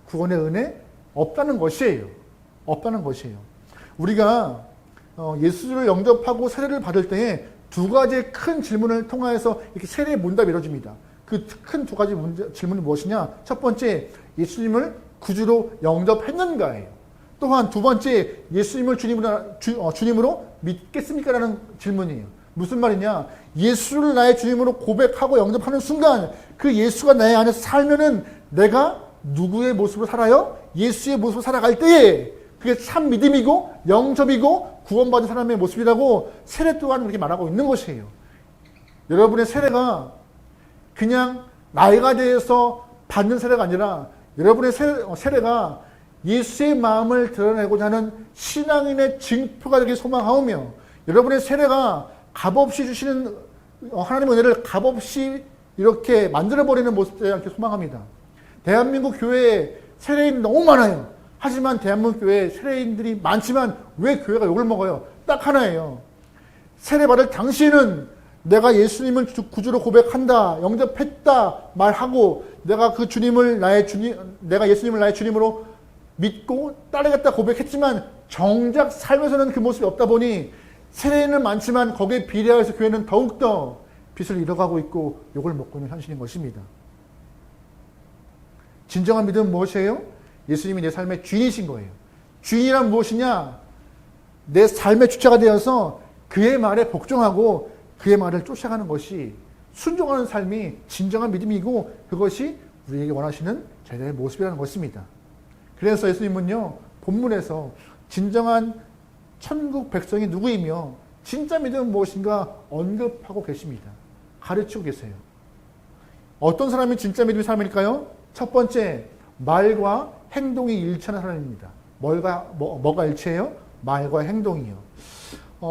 구원의 은혜 없다는 것이에요. 없다는 것이에요. 우리가 예수를 영접하고 세례를 받을 때에 두 가지의 큰 질문을 통하여서 이렇게 세례의 문답이 이루어집니다. 그 큰 두 가지 질문이 무엇이냐? 첫 번째, 예수님을 구주로 영접했는가예요. 또한 두 번째, 예수님을 주님으로 믿겠습니까? 라는 질문이에요. 무슨 말이냐? 예수를 나의 주님으로 고백하고 영접하는 순간 그 예수가 나의 안에서 살면은 내가 누구의 모습으로 살아요? 예수의 모습으로 살아갈 때에 그게 참 믿음이고 영접이고 구원받은 사람의 모습이라고 세례 또한 그렇게 말하고 있는 것이에요. 여러분의 세례가 그냥 나이가 돼서 받는 세례가 아니라 여러분의 세례가 예수의 마음을 드러내고자 하는 신앙인의 증표가 되길 소망하오며 여러분의 세례가 값없이 주시는 하나님의 은혜를 값없이 이렇게 만들어버리는 모습 되지 않게 소망합니다. 대한민국 교회에 세례인 너무 많아요. 하지만 대한민국 교회에 세례인들이 많지만 왜 교회가 욕을 먹어요? 딱 하나예요. 세례받을 당시에는 내가 예수님을 구주로 고백한다, 영접했다 말하고 내가 그 주님을 내가 예수님을 나의 주님으로 믿고 따르겠다 고백했지만 정작 삶에서는 그 모습이 없다 보니 세례인은 많지만 거기에 비례해서 교회는 더욱더 빛을 잃어가고 있고 욕을 먹고 있는 현실인 것입니다. 진정한 믿음은 무엇이에요? 예수님이 내 삶의 주인이신 거예요. 주인이란 무엇이냐? 내 삶의 주체가 되어서 그의 말에 복종하고 그의 말을 쫓아가는 것이 순종하는 삶이 진정한 믿음이고 그것이 우리에게 원하시는 제자의 모습이라는 것입니다. 그래서 예수님은요, 본문에서 진정한 천국 백성이 누구이며 진짜 믿음은 무엇인가 언급하고 계십니다. 가르치고 계세요. 어떤 사람이 진짜 믿음의 사람일까요? 첫 번째, 말과 행동이 일치하는 사람입니다. 뭐가 일치해요? 말과 행동이요.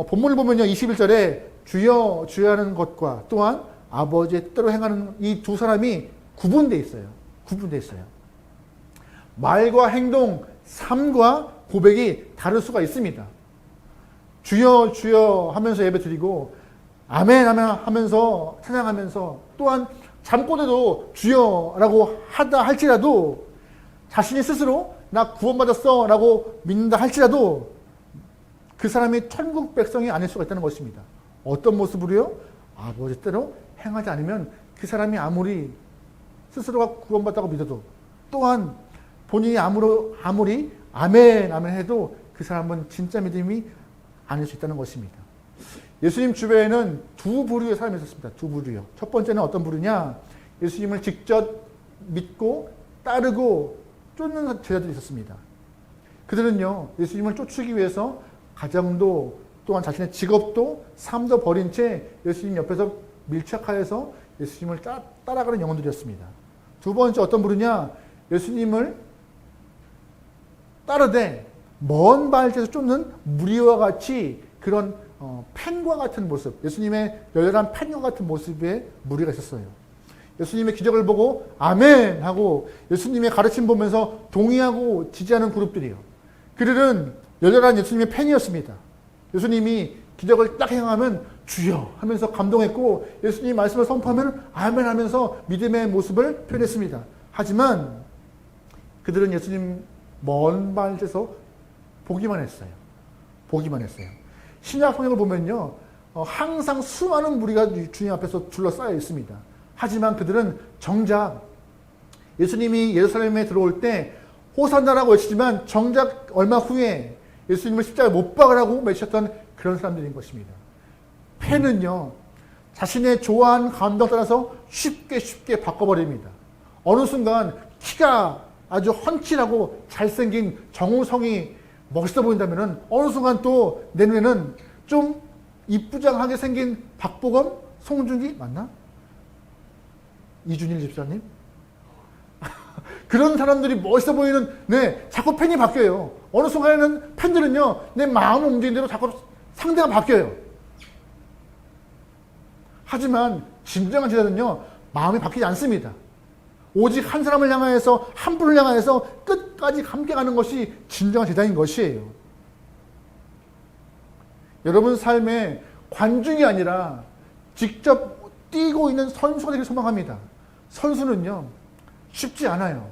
본문을 보면요, 21절에 주여 주여 하는 것과 또한 아버지의 뜻대로 행하는 이 두 사람이 구분되어 있어요. 구분되어 있어요. 말과 행동, 삶과 고백이 다를 수가 있습니다. 주여 주여 하면서 예배 드리고 아멘 아멘 하면서 찬양하면서 또한 잠꼬대도 주여라고 하다 할지라도 자신이 스스로 나 구원받았어 라고 믿는다 할지라도 그 사람이 천국 백성이 아닐 수가 있다는 것입니다. 어떤 모습으로요? 아버지 뜻대로 행하지 않으면 그 사람이 아무리 스스로가 구원받았다고 믿어도 또한 본인이 아무리 아멘 아멘 해도 그 사람은 진짜 믿음이 아닐 수 있다는 것입니다. 예수님 주변에는 두 부류의 사람이 있었습니다. 두 부류요. 첫 번째는 어떤 부류냐? 예수님을 직접 믿고 따르고 쫓는 제자들이 있었습니다. 그들은요, 예수님을 쫓기 위해서 가정도 또한 자신의 직업도 삶도 버린 채 예수님 옆에서 밀착하여서 예수님을 따라가는 영혼들이었습니다. 두 번째 어떤 부류냐? 예수님을 따르되 먼 발치에서 쫓는 무리와 같이 그런 팬과 같은 모습, 예수님의 열렬한 팬과 같은 모습의 무리가 있었어요. 예수님의 기적을 보고 아멘 하고 예수님의 가르침 보면서 동의하고 지지하는 그룹들이요. 그들은 열렬한 예수님의 팬이었습니다. 예수님이 기적을 딱 행하면 주여 하면서 감동했고 예수님 말씀을 선포하면 아멘 하면서 믿음의 모습을 표현했습니다. 하지만 그들은 예수님 먼 발에서 보기만 했어요. 보기만 했어요. 신약 성경을 보면요, 항상 수많은 무리가 주님 앞에서 둘러싸여 있습니다. 하지만 그들은 정작 예수님이 예루살렘에 들어올 때 호산나라고 외치지만 정작 얼마 후에 예수님을 십자가에 못 박으라고 외쳤던 그런 사람들인 것입니다. 팬은요, 자신의 좋아하는 감정 따라서 쉽게 바꿔버립니다. 어느 순간 키가 아주 훤칠하고 잘생긴 정우성이 멋있어 보인다면 어느 순간 또 내 눈에는 좀 이쁘장하게 생긴 박보검, 송중기 맞나? 이준일 집사님? 그런 사람들이 멋있어 보이는, 자꾸 팬이 바뀌어요. 어느 순간에는 팬들은요, 내 마음 움직이는 대로 자꾸 상대가 바뀌어요. 하지만 진정한 제자는요, 마음이 바뀌지 않습니다. 오직 한 사람을 향하여서, 한 분을 향하여서 끝까지 함께 가는 것이 진정한 제자인 것이에요. 여러분 삶의 관중이 아니라 직접 뛰고 있는 선수가 되길 소망합니다. 선수는요, 쉽지 않아요.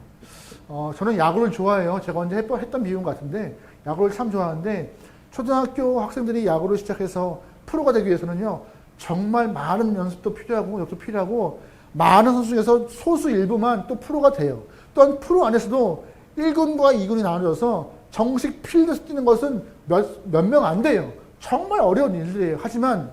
저는 야구를 좋아해요. 제가 언제 했던 비유인 것 같은데, 야구를 참 좋아하는데, 초등학교 학생들이 야구를 시작해서 프로가 되기 위해서는요, 정말 많은 연습도 필요하고, 역도 필요하고, 많은 선수 중에서 소수 일부만 또 프로가 돼요. 또한 프로 안에서도 1군과 2군이 나눠져서 정식 필드에서 뛰는 것은 몇 명 안 돼요. 정말 어려운 일들이에요. 하지만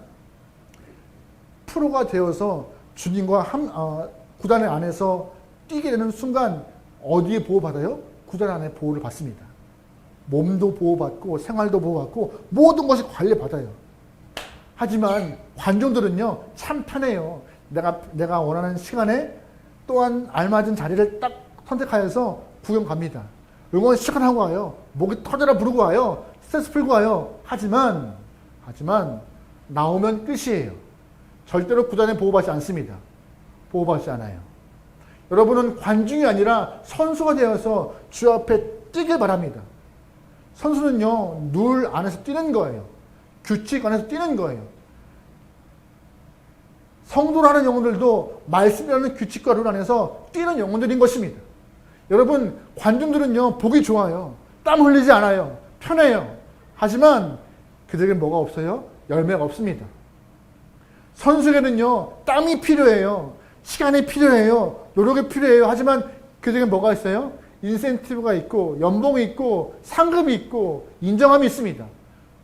프로가 되어서 주님과 구단 안에서 뛰게 되는 순간 어디에 보호받아요? 구단 안에 보호를 받습니다. 몸도 보호받고 생활도 보호받고 모든 것이 관리받아요. 하지만 관중들은요, 참 편해요. 내가 원하는 시간에 또한 알맞은 자리를 딱 선택하여서 구경 갑니다. 응원 시작하고 와요. 목이 터져라 부르고 와요. 스트레스 풀고 와요. 하지만 나오면 끝이에요. 절대로 구단에 보호받지 않습니다. 보호받지 않아요. 여러분은 관중이 아니라 선수가 되어서 주 앞에 뛰길 바랍니다. 선수는요, 룰 안에서 뛰는 거예요. 규칙 안에서 뛰는 거예요. 성도라는 영혼들도 말씀이라는 규칙과 룰 안에서 뛰는 영혼들인 것입니다. 여러분, 관중들은요, 보기 좋아요. 땀 흘리지 않아요. 편해요. 하지만 그들에게는 뭐가 없어요? 열매가 없습니다. 선수에게는요, 땀이 필요해요. 시간이 필요해요. 노력이 필요해요. 하지만 그들에게는 뭐가 있어요? 인센티브가 있고, 연봉이 있고, 상급이 있고, 인정함이 있습니다.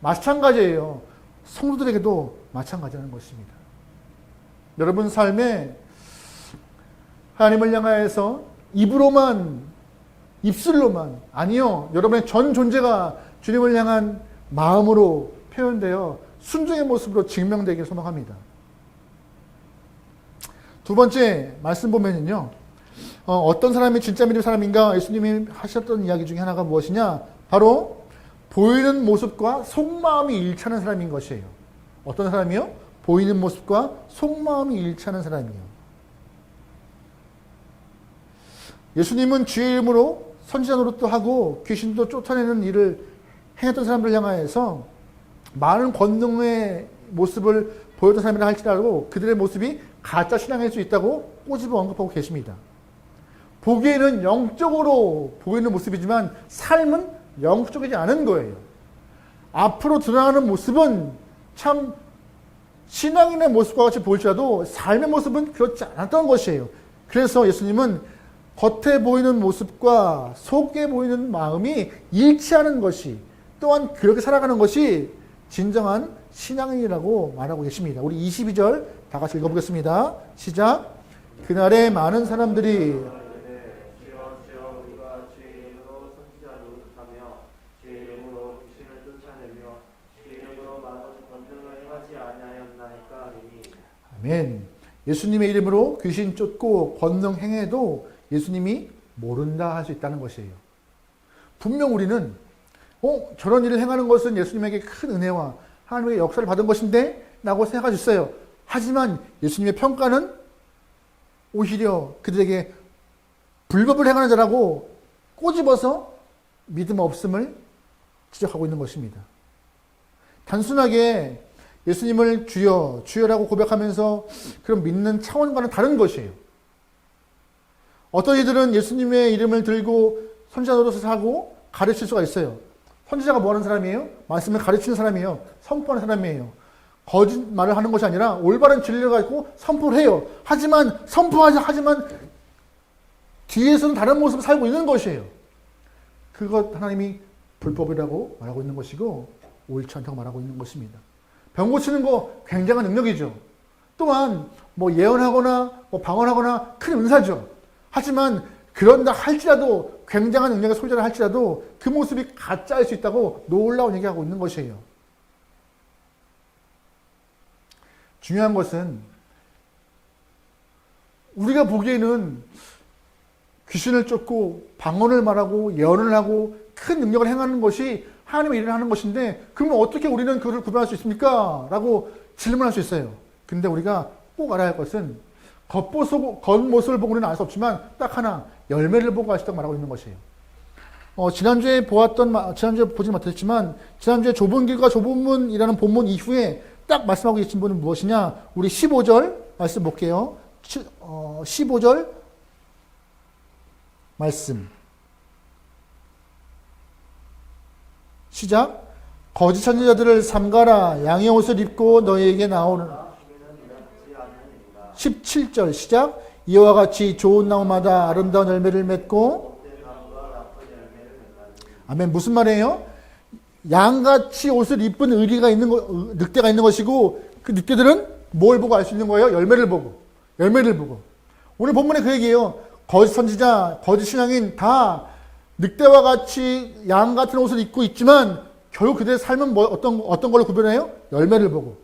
마찬가지예요. 성도들에게도 마찬가지라는 것입니다. 여러분 삶에 하나님을 향하여서 입으로만, 입술로만, 아니요, 여러분의 전 존재가 주님을 향한 마음으로 표현되어 순종의 모습으로 증명되길 소망합니다. 두 번째 말씀 보면은요, 어떤 사람이 진짜 믿음의 사람인가? 예수님이 하셨던 이야기 중에 하나가 무엇이냐? 바로 보이는 모습과 속마음이 일치하는 사람인 것이에요. 어떤 사람이요? 보이는 모습과 속마음이 일치하는 사람이에요. 예수님은 주의 이름으로 선지자 노릇도 하고 귀신도 쫓아내는 일을 행했던 사람들 향하여서 많은 권능의 모습을 보였던 사람이라 할지라도 그들의 모습이 가짜 신앙일 수 있다고 꼬집어 언급하고 계십니다. 보기에는 영적으로 보이는 모습이지만 삶은 영적이지 않은 거예요. 앞으로 드러나는 모습은 참 신앙인의 모습과 같이 보일지라도 삶의 모습은 그렇지 않았던 것이에요. 그래서 예수님은 겉에 보이는 모습과 속에 보이는 마음이 일치하는 것이, 또한 그렇게 살아가는 것이 진정한 신앙인이라고 말하고 계십니다. 우리 22절 다 같이 읽어보겠습니다. 시작. 그날에 많은 사람들이 아멘. 예수님의 이름으로 귀신 쫓고 권능 행해도 예수님이 모른다 할 수 있다는 것이에요. 분명 우리는 저런 일을 행하는 것은 예수님에게 큰 은혜와 하나님의 역사를 받은 것인데 라고 생각할 수 있어요. 하지만 예수님의 평가는 오히려 그들에게 불법을 행하는 자라고 꼬집어서 믿음 없음을 지적하고 있는 것입니다. 단순하게 예수님을 주여, 주여라고 고백하면서 그런 믿는 차원과는 다른 것이에요. 어떤 이들은 예수님의 이름을 들고 선지자 노릇을 하고 가르칠 수가 있어요. 선지자가 뭐 하는 사람이에요? 말씀을 가르치는 사람이에요. 선포하는 사람이에요. 거짓말을 하는 것이 아니라 올바른 진리를 가지고 선포를 해요. 하지만 선포하지만 뒤에서는 다른 모습을 살고 있는 것이에요. 그것 하나님이 불법이라고 말하고 있는 것이고 옳지 않다고 말하고 있는 것입니다. 병 고치는 거 굉장한 능력이죠. 또한 뭐 예언하거나 뭐 방언하거나 큰 은사죠. 하지만 그런다 할지라도 굉장한 능력의 소유자라 할지라도 그 모습이 가짜일 수 있다고 놀라운 얘기하고 있는 것이에요. 중요한 것은 우리가 보기에는 귀신을 쫓고 방언을 말하고 예언을 하고 큰 능력을 행하는 것이 하나님의 일을 하는 것인데 그러면 어떻게 우리는 그것을 구별할 수 있습니까? 라고 질문할 수 있어요. 근데 우리가 꼭 알아야 할 것은 겉모습을 보고는 알 수 없지만 딱 하나, 열매를 보고 아시다고 말하고 있는 것이에요. 지난주에 보지 못했지만 지난주에 좁은 길과 좁은 문이라는 본문 이후에 딱 말씀하고 계신 분은 무엇이냐? 우리 15절 말씀 볼게요. 15절 말씀. 시작. 거짓 선지자들을 삼가라. 양의 옷을 입고 너희에게 나오는 17절 시작. 이와 같이 좋은 나무마다 아름다운 열매를 맺고 아멘. 무슨 말이에요? 양같이 옷을 입은 늑대가 있는 것이고 그 늑대들은 뭘 보고 알 수 있는 거예요? 열매를 보고. 오늘 본문에 그 얘기예요. 거짓 선지자, 거짓 신앙인 다 늑대와 같이 양 같은 옷을 입고 있지만 결국 그들의 삶은 어떤 걸로 구별해요? 열매를 보고.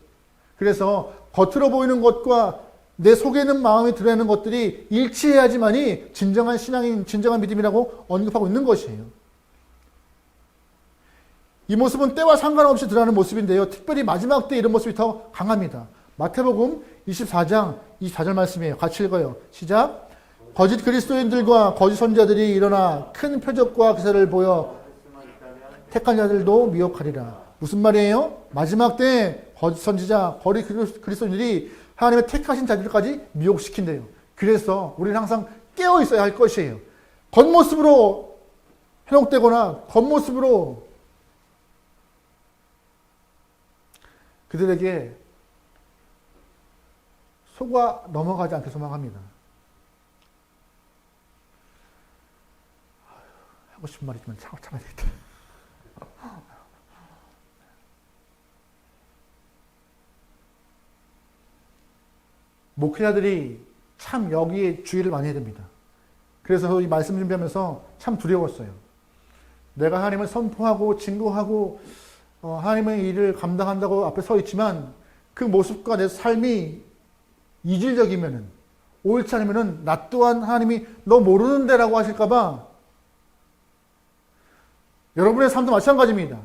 그래서 겉으로 보이는 것과 내 속에 있는 마음이 드러내는 것들이 일치해야지만이 진정한 신앙인, 진정한 믿음이라고 언급하고 있는 것이에요. 이 모습은 때와 상관없이 드러나는 모습인데요. 특별히 마지막 때 이런 모습이 더 강합니다. 마태복음 24장 24절 말씀이에요. 같이 읽어요. 시작. 거짓 그리스도인들과 거짓 선자들이 일어나 큰 표적과 기사를 보여 택한 자들도 미혹하리라. 무슨 말이에요? 마지막 때 거짓 선지자, 거짓 그리스도인들이 하나님의 택하신 자들까지 미혹시킨대요. 그래서 우리는 항상 깨어 있어야 할 것이에요. 겉모습으로 현혹되거나 겉모습으로 그들에게 속아 넘어가지 않게 소망합니다. 하고 싶은 말이 있지만 참아야 되겠다. 목회자들이 참 여기에 주의를 많이 해야 됩니다. 그래서 이 말씀 준비하면서 참 두려웠어요. 내가 하나님을 선포하고 증거하고 하나님의 일을 감당한다고 앞에 서 있지만 그 모습과 내 삶이 이질적이면은 옳지 않으면은 나 또한 하나님이 너 모르는데 라고 하실까봐 여러분의 삶도 마찬가지입니다.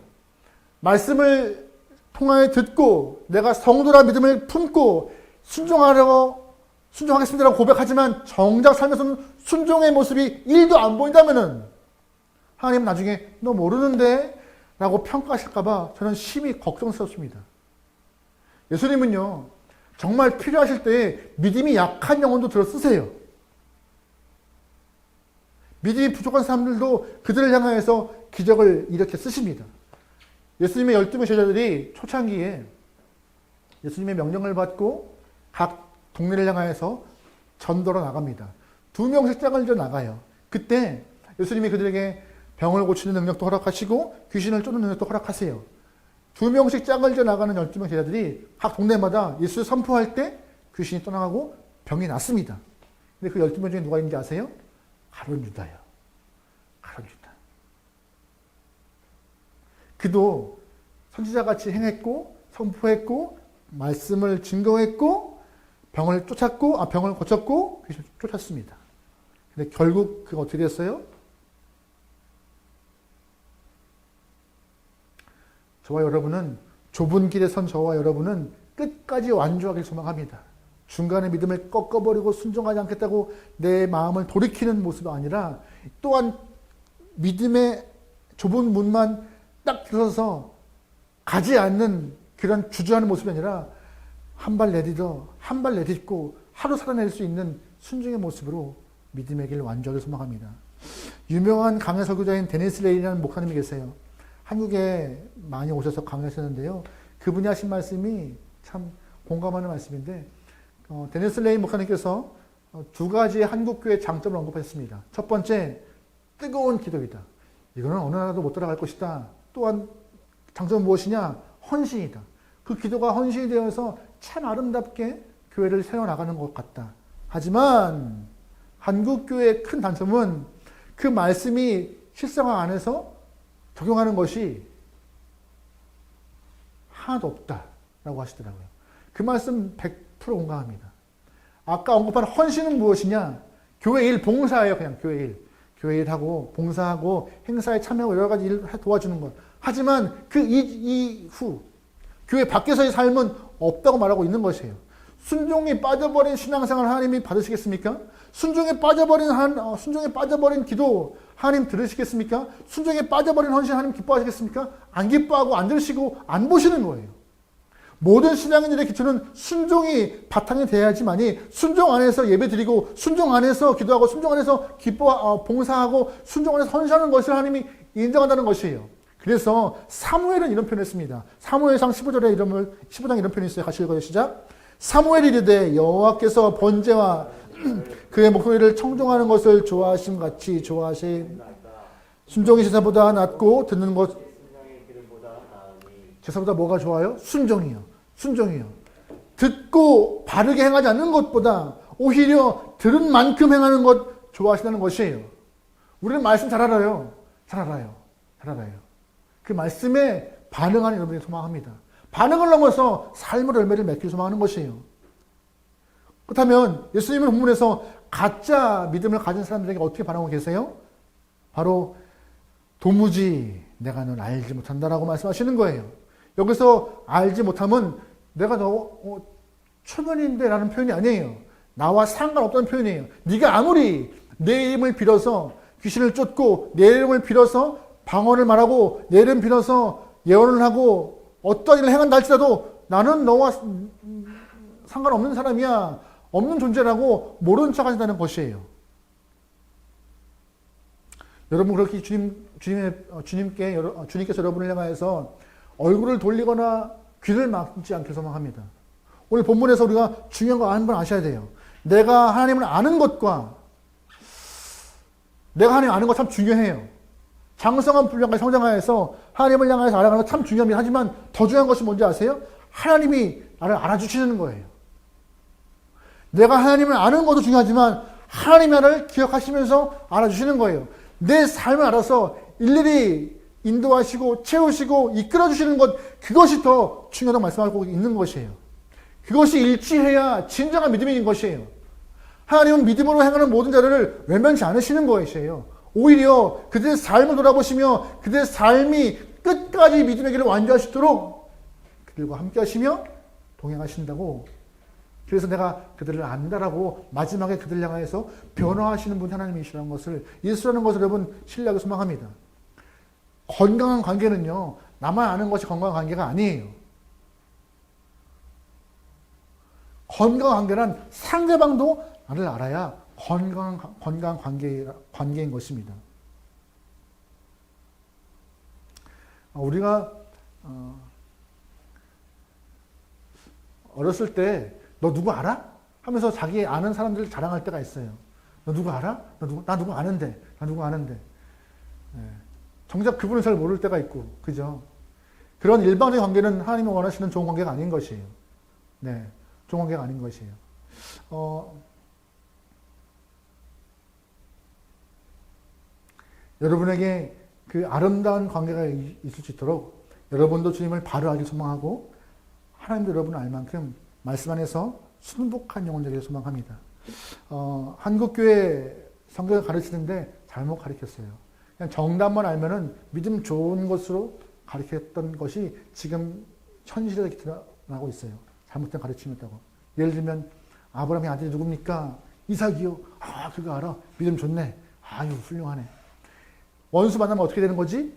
말씀을 통하여 듣고 내가 성도라 믿음을 품고 순종하겠습니다라고 고백하지만 정작 삶에서는 순종의 모습이 1도 안 보인다면은 하나님 나중에 너 모르는데 라고 평가하실까봐 저는 심히 걱정스럽습니다. 예수님은요, 정말 필요하실 때 믿음이 약한 영혼도 들어 쓰세요. 믿음이 부족한 사람들도 그들을 향하여서 기적을 일으켜 쓰십니다. 예수님의 12명 제자들이 초창기에 예수님의 명령을 받고 각 동네를 향하여서 전도로 나갑니다. 2명씩 짝을 져 나가요. 그때 예수님이 그들에게 병을 고치는 능력도 허락하시고 귀신을 쫓는 능력도 허락하세요. 2명씩 짝을 져 나가는 12명 제자들이 각 동네마다 예수를 선포할 때 귀신이 떠나가고 병이 낫습니다. 근데 그 12명 중에 누가 있는지 아세요? 가룟 유다예요. 가룟 유다. 그도 선지자같이 행했고 선포했고 말씀을 증거했고 병을 고쳤고 귀신을 쫓았습니다. 근데 결국 그가 어떻게 됐어요? 저와 여러분은 좁은 길에 선 저와 여러분은 끝까지 완주하길 소망합니다. 중간에 믿음을 꺾어버리고 순종하지 않겠다고 내 마음을 돌이키는 모습이 아니라 또한 믿음의 좁은 문만 딱 들어서 가지 않는 그런 주저하는 모습이 아니라 한 발 내딛고 하루 살아낼 수 있는 순종의 모습으로 믿음의 길 완주하길 소망합니다. 유명한 강해 설교자인 데니스 레이라는 목사님이 계세요. 한국에 많이 오셔서 강의하셨는데요. 그분이 하신 말씀이 참 공감하는 말씀인데 데니스 레이 목사님께서 2가지의 한국교회의 장점을 언급하셨습니다. 첫 번째, 뜨거운 기도이다. 이거는 어느 나라도 못 따라갈 것이다. 또한 장점은 무엇이냐? 헌신이다. 그 기도가 헌신이 되어서 참 아름답게 교회를 세워나가는 것 같다. 하지만 한국교회의 큰 단점은 그 말씀이 실생활 안에서 적용하는 것이 하나도 없다라고 하시더라고요. 그 말씀 100% 공감합니다. 아까 언급한 헌신은 무엇이냐? 교회 일, 봉사예요. 그냥 교회 일. 교회 일하고 봉사하고 행사에 참여하고 여러 가지 일 도와주는 것. 하지만 그 이후 교회 밖에서의 삶은 없다고 말하고 있는 것이에요. 순종이 빠져버린 신앙생활 하나님이 받으시겠습니까? 순종에 빠져버린 기도 하나님 들으시겠습니까? 순종에 빠져버린 헌신 하나님 기뻐하시겠습니까? 안 기뻐하고 안 들으시고 안 보시는 거예요. 모든 신앙인들의 기초는 순종이 바탕이 돼야지만이 순종 안에서 예배 드리고 순종 안에서 기도하고 순종 안에서 봉사하고 순종 안에서 헌신하는 것을 하나님이 인정한다는 것이에요. 그래서 사무엘은 이런 표현을 했습니다. 사무엘상 15장 이런 표현이 있어요. 같이 읽어요. 시작. 사무엘이 이르되 여호와께서 번제와 그의 목소리를 청종하는 것을 좋아하심 같이 좋아하신 순종이 제사보다 낫고 듣는 것 제사보다 뭐가 좋아요? 순종이요. 듣고 바르게 행하지 않는 것보다 오히려 들은 만큼 행하는 것 좋아하신다는 것이에요. 우리는 말씀 잘 알아요. 그 말씀에 반응하는 여러분이 소망합니다. 반응을 넘어서 삶의 열매를 맺길 소망하는 것이에요. 그렇다면 예수님은 본문에서 가짜 믿음을 가진 사람들에게 어떻게 반응하고 계세요? 바로 도무지 내가 널 알지 못한다라고 말씀하시는 거예요. 여기서 알지 못함은 내가 너 초면인데 라는 표현이 아니에요. 나와 상관없다는 표현이에요. 네가 아무리 내 이름을 빌어서 귀신을 쫓고 내 이름을 빌어서 방언을 말하고 내 이름 빌어서 예언을 하고 어떤 일을 행한다 할지라도 나는 너와 상관없는 사람이야. 없는 존재라고 모른 척 하신다는 것이에요. 여러분 그렇게 주님께서 여러분을 향하여서 얼굴을 돌리거나 귀를 막지 않길 소망합니다. 오늘 본문에서 우리가 중요한 거 한 번 아셔야 돼요. 내가 하나님을 아는 것과 내가 하나님을 아는 것 참 중요해요. 장성한 분량까지 성장하여서 하나님을 향해서 알아가는 것 참 중요합니다. 하지만 더 중요한 것이 뭔지 아세요? 하나님이 나를 알아주시는 거예요. 내가 하나님을 아는 것도 중요하지만 하나님이 나를 기억하시면서 알아주시는 거예요. 내 삶을 알아서 일일이 인도하시고 채우시고 이끌어주시는 것, 그것이 더 중요하다고 말씀하고 있는 것이에요. 그것이 일치해야 진정한 믿음인 것이에요. 하나님은 믿음으로 행하는 모든 자들을 외면치 않으시는 것이에요. 오히려 그들의 삶을 돌아보시며 그들의 삶이 끝까지 믿음의 길을 완주하시도록 그들과 함께 하시며 동행하신다고. 그래서 내가 그들을 안다라고 마지막에 그들을 향해서 변화하시는 분이 하나님이시라는 것을, 예수라는 것을 여러분 신뢰하게 소망합니다. 건강한 관계는요, 나만 아는 것이 건강한 관계가 아니에요. 건강한 관계란 상대방도 나를 알아야 건강한 관계인 것입니다. 우리가 어렸을 때 너 누구 알아? 하면서 자기 아는 사람들을 자랑할 때가 있어요. 너 누구 알아? 나 누구 아는데. 네. 정작 그분을 잘 모를 때가 있고, 그죠? 그런 일반적인 관계는 하나님이 원하시는 좋은 관계가 아닌 것이에요. 네, 좋은 관계가 아닌 것이에요. 여러분에게 그 아름다운 관계가 있을 수 있도록 여러분도 주님을 바로 알길 소망하고 하나님도 여러분을 알 만큼 말씀 안에서 순복한 영혼 되기를 소망합니다. 한국교회 성경을 가르치는데 잘못 가르쳤어요. 그냥 정답만 알면은 믿음 좋은 것으로 가르쳤던 것이 지금 현실에 드러나고 있어요. 잘못된 가르침이었다고. 예를 들면 아브라함의 아들이 누굽니까? 이삭이요. 아, 그거 알아. 믿음 좋네. 아유, 훌륭하네. 원수 만나면 어떻게 되는 거지?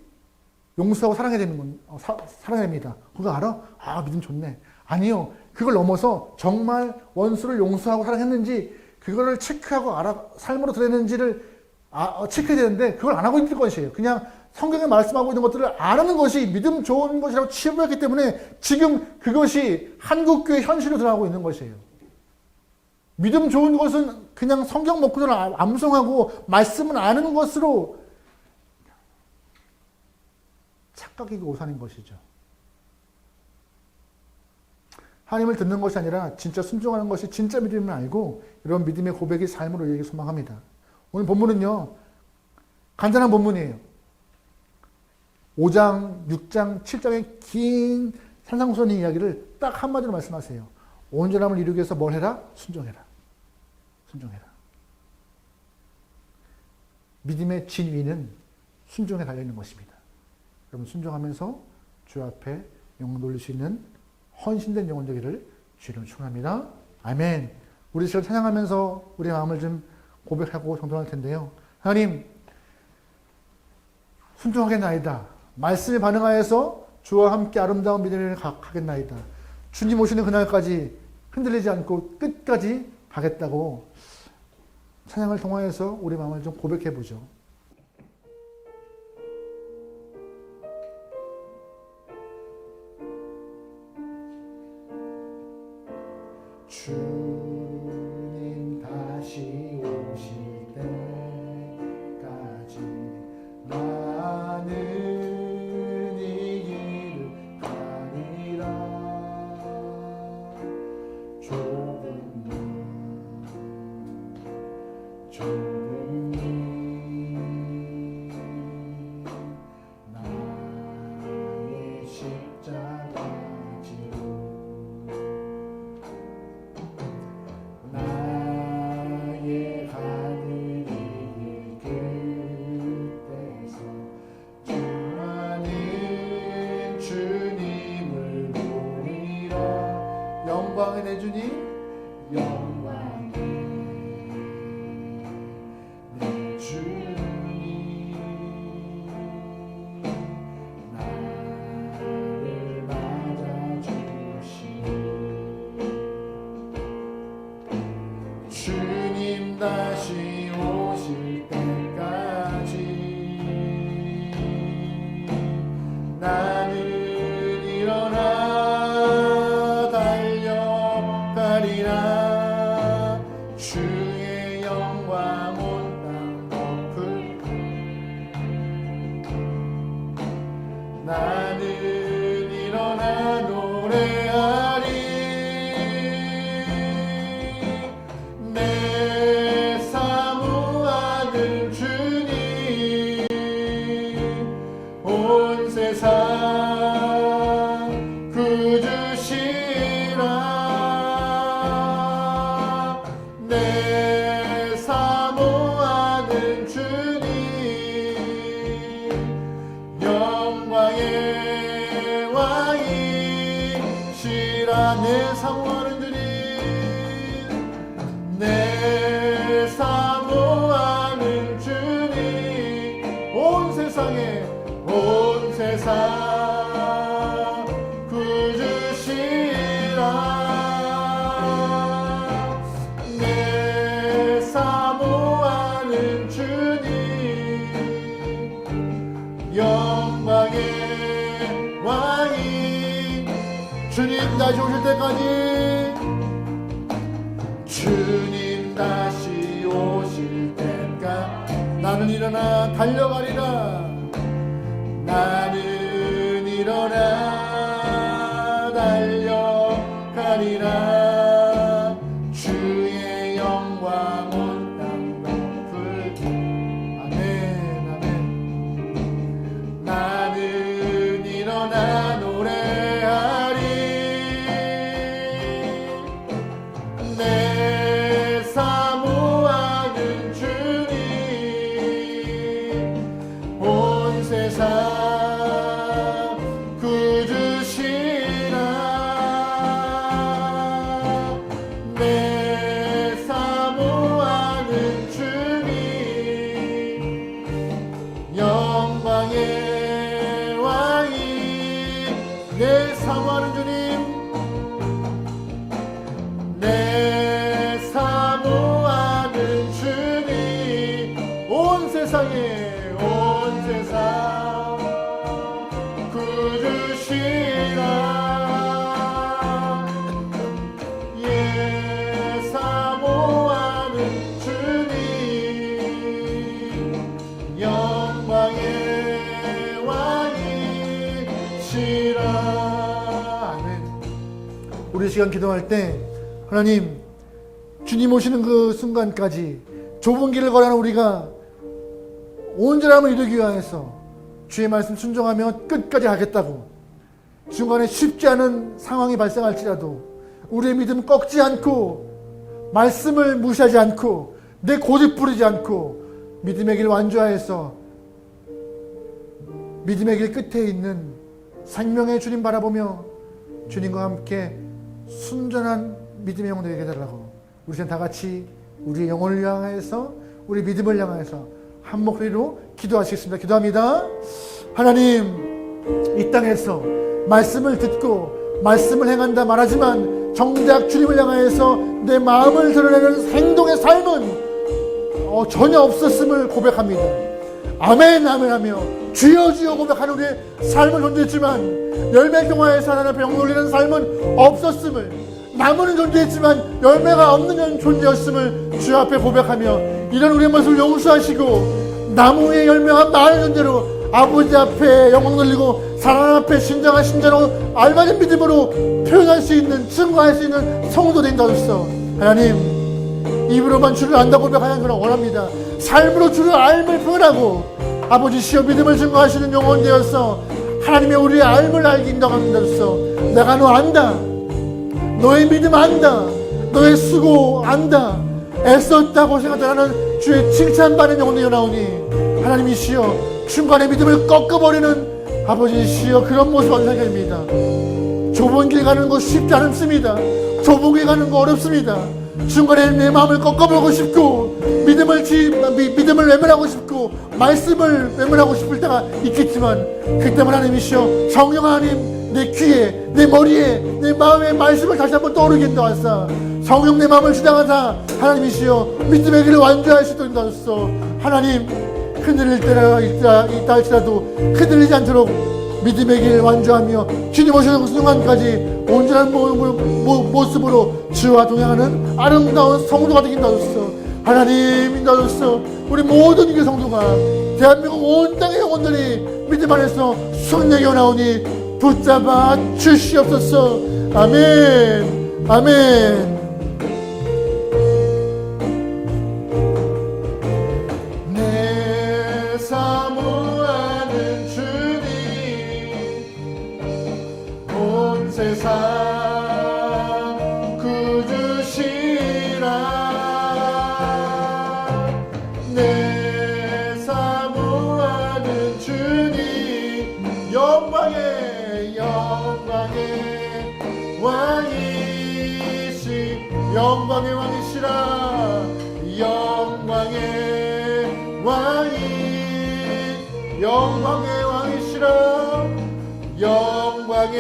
용서하고 사랑해야 됩니다. 그거 알아? 아, 믿음 좋네. 아니요. 그걸 넘어서 정말 원수를 용서하고 사랑했는지 그거를 체크하고 삶으로 드러냈는지를 체크해야 되는데 그걸 안 하고 있는 것이에요. 그냥 성경에 말씀하고 있는 것들을 안 하는 것이 믿음 좋은 것이라고 치부했기 때문에 지금 그것이 한국교회 현실로 드러나고 있는 것이에요. 믿음 좋은 것은 그냥 성경 먹고는 암송하고 말씀은 아는 것으로 착각이고 오산인 것이죠. 하나님을 듣는 것이 아니라 진짜 순종하는 것이 진짜 믿음을 알고 이런 믿음의 고백이 삶으로 이루기 소망합니다. 오늘 본문은요, 간단한 본문이에요. 5장, 6장, 7장의 긴 산상수훈의 이야기를 딱 한마디로 말씀하세요. 온전함을 이루기 위해서 뭘 해라? 순종해라. 순종해라. 믿음의 진위는 순종에 달려있는 것입니다. 여러분 순종하면서 주 앞에 영광 돌릴 수 있는 헌신된 영혼 되기를 주로 축원합니다. 아멘. 우리 지금 찬양하면서 우리 마음을 좀 고백하고 정돈할 텐데요. 하나님, 순종하겠나이다. 말씀에 반응하여서 주와 함께 아름다운 믿음을 가겠나이다. 주님 오시는 그날까지 흔들리지 않고 끝까지 가겠다고 찬양을 통하여서 우리 마음을 좀 고백해 보죠. 주님 다시 오실 때까지 나는 이 길을 가리라. 조금만 나의 십자가 영광의 내 주님, 영광의 나는 일어나 노래하리. 내 사모하는 주님 온 세상 구주시라. 내 사모하는 주님 영광의 왕이시라. 내 사모하는 주님, 내 사모하는 주님 온 세상 구주시라. 내 사모하는 주님 영광의 왕이. 주님 다시 오실 때까지, 주님 다시 오실 때까지 나는 일어나 달려가리라. 나는 일어나 달려가리라. 주의 영광 온 땅 높을. 아멘 아멘. 나는 일어나 노래하리. 내 사모하는 주님 온 세상 내 사모하는 주님, 내 사모하는 주님 온 세상 구주시라. 예 사모하는 주님 영광의 왕이시라. 우리 시간 기도할 때 하나님, 주님 오시는 그 순간까지 좁은 길을 걸어가는 우리가 온전함을 이루기 위하여서 주의 말씀 순종하며 끝까지 하겠다고, 중간에 쉽지 않은 상황이 발생할지라도 우리의 믿음 꺾지 않고 말씀을 무시하지 않고 내 고집 부리지 않고 믿음의 길 완주하여서 믿음의 길 끝에 있는 생명의 주님 바라보며 주님과 함께 순전한 믿음의 영혼 되게 해달라고, 우리 다 같이 우리의 영혼을 향해서, 우리 믿음을 향해서 한 목소리로 기도하시겠습니다. 기도합니다. 하나님, 이 땅에서 말씀을 듣고 말씀을 행한다 말하지만 정작 주님을 향해서 내 마음을 드러내는 행동의 삶은 전혀 없었음을 고백합니다. 아멘 아멘 하며 주여 주여 고백하는 우리의 삶을 존재했지만 열매 경화에서 하나님 앞에 영광 올리는 삶은 없었음을, 나무는 존재했지만 열매가 없는 존재였음을 주 앞에 고백하며 이런 우리의 모습을 용서하시고 나무의 열매가 많은 존재로 아버지 앞에 영광 돌리고 사람 앞에 신장한 신자로 알맞은 믿음으로 표현할 수 있는, 증거할 수 있는 성도 된다로서 하나님, 입으로만 주를 안다고 고백하는 것을 원합니다. 삶으로 주를 알을 표현하고 아버지시여 믿음을 증거하시는 영혼 되어서 하나님의 우리의 알을 알게 인도한다로서 내가 너 안다, 너의 믿음 안다, 너의 수고 안다, 애썼다고 생각하는 주의 칭찬받는 영혼이 나오니 하나님이시여 중간에 믿음을 꺾어버리는 아버지시여 그런 모습 완성하게 됩니다. 좁은 길 가는 거 쉽지 않습니다. 좁은 길 가는 거 어렵습니다. 중간에 내 마음을 꺾어보고 싶고 믿음을 외면하고 싶고 말씀을 외면하고 싶을 때가 있겠지만 그때만 하나님이시여 성령 하나님 내 귀에 내 머리에 내 마음에 말씀을 다시 한번 떠오르게 인도하사 성령 내 마음을 주장하사 하나님이시여 믿음의 길을 완주할 수 있도록 인도하소서. 하나님 흔들릴 때가 있다 할지라도 흔들리지 않도록 믿음의 길 완주하며 주님 오시는 그 순간까지 온전한 모습으로 주와 동행하는 아름다운 성도가 되게 인도하소서. 하나님 인도하소서. 우리 모든 이 성도가 대한민국 온 땅의 영혼들이 믿음 안에서 승리하게 나오니 붙잡아 주시옵소서. 아멘. 아멘. 내 사모하는 주님 온 세상 구주시라. 내 사모하는 주님 영광의 왕이시 영광의 왕이시라. 영광의 왕이시라. 영광의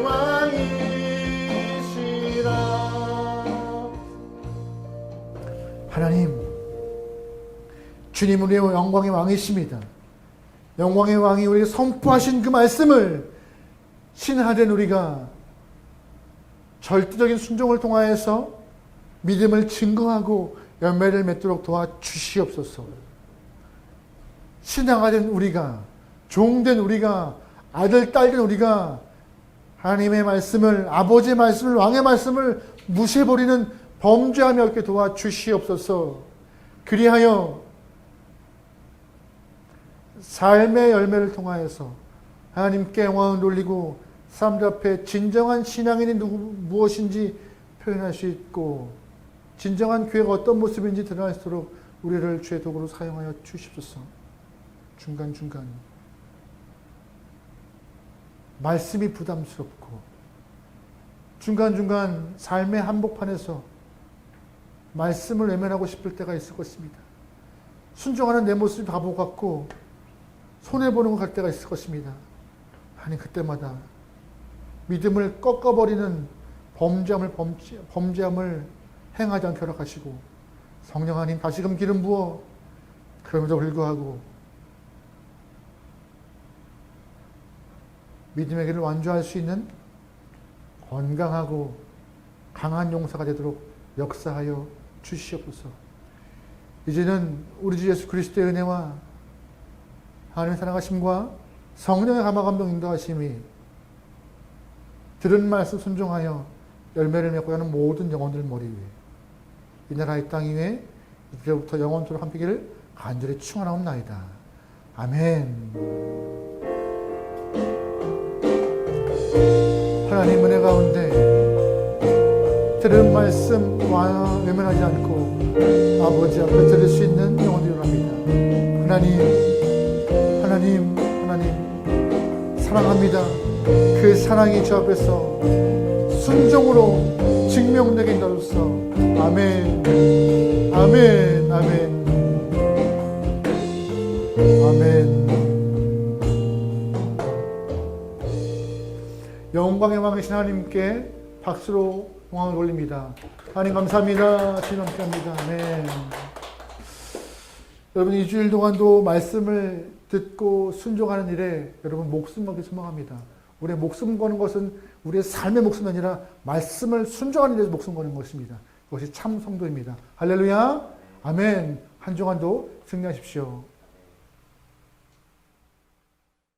왕이시라. 하나님, 주님 우리의 영광의 왕이십니다. 영광의 왕이 우리에게 선포하신 그 말씀을 신하된 우리가 절대적인 순종을 통하여서 믿음을 증거하고 열매를 맺도록 도와주시옵소서. 신앙화된 우리가, 종된 우리가, 아들, 딸된 우리가 하나님의 말씀을, 아버지의 말씀을, 왕의 말씀을 무시해버리는 범죄함이 없게 도와주시옵소서. 그리하여 삶의 열매를 통하여서 하나님께 영광을 돌리고 사람들 앞에 진정한 신앙인이 무엇인지 표현할 수 있고 진정한 교회가 어떤 모습인지 드러날 수 있도록 우리를 주의 도구로 사용하여 주십소서. 중간중간 말씀이 부담스럽고 중간중간 삶의 한복판에서 말씀을 외면하고 싶을 때가 있을 것입니다. 순종하는 내 모습이 바보 같고 손해보는 것 같을 때가 있을 것입니다. 아니 그때마다 믿음을 꺾어버리는 범죄함을 행하지 않게 허락하시고 성령 하나님 다시금 기름 부어 그럼에도 불구하고 믿음의 길을 완주할 수 있는 건강하고 강한 용사가 되도록 역사하여 주시옵소서. 이제는 우리 주 예수 그리스도의 은혜와 하나님의 사랑하심과 성령의 감화감동 인도하심이 들은 말씀 순종하여 열매를 맺고 하는 모든 영혼들 머리 위에 이 나라 이 땅 위에 이제부터 영원토록 함께기를 간절히 축원하옵나이다. 아멘. 하나님 은혜 가운데 들은 말씀 외면하지 않고 아버지 앞에 들을 수 있는 영혼들이 합니다. 하나님 사랑합니다. 그 사랑이 저 앞에서 순종으로 증명되게 인도하소서. 아멘. 아멘. 아멘. 아멘. 영광의 왕이신 하나님께 박수로 영광을 돌립니다. 하나님 감사합니다. 주님 감사합니다. 아멘. 여러분 이 주일 동안도 말씀을 듣고 순종하는 일에 여러분 목숨 걸기 소망합니다. 우리의 목숨 거는 것은 우리의 삶의 목숨이 아니라 말씀을 순종하는 일에서 목숨 거는 것입니다. 그것이 참 성도입니다. 할렐루야. 아멘. 한 주간도 승리하십시오.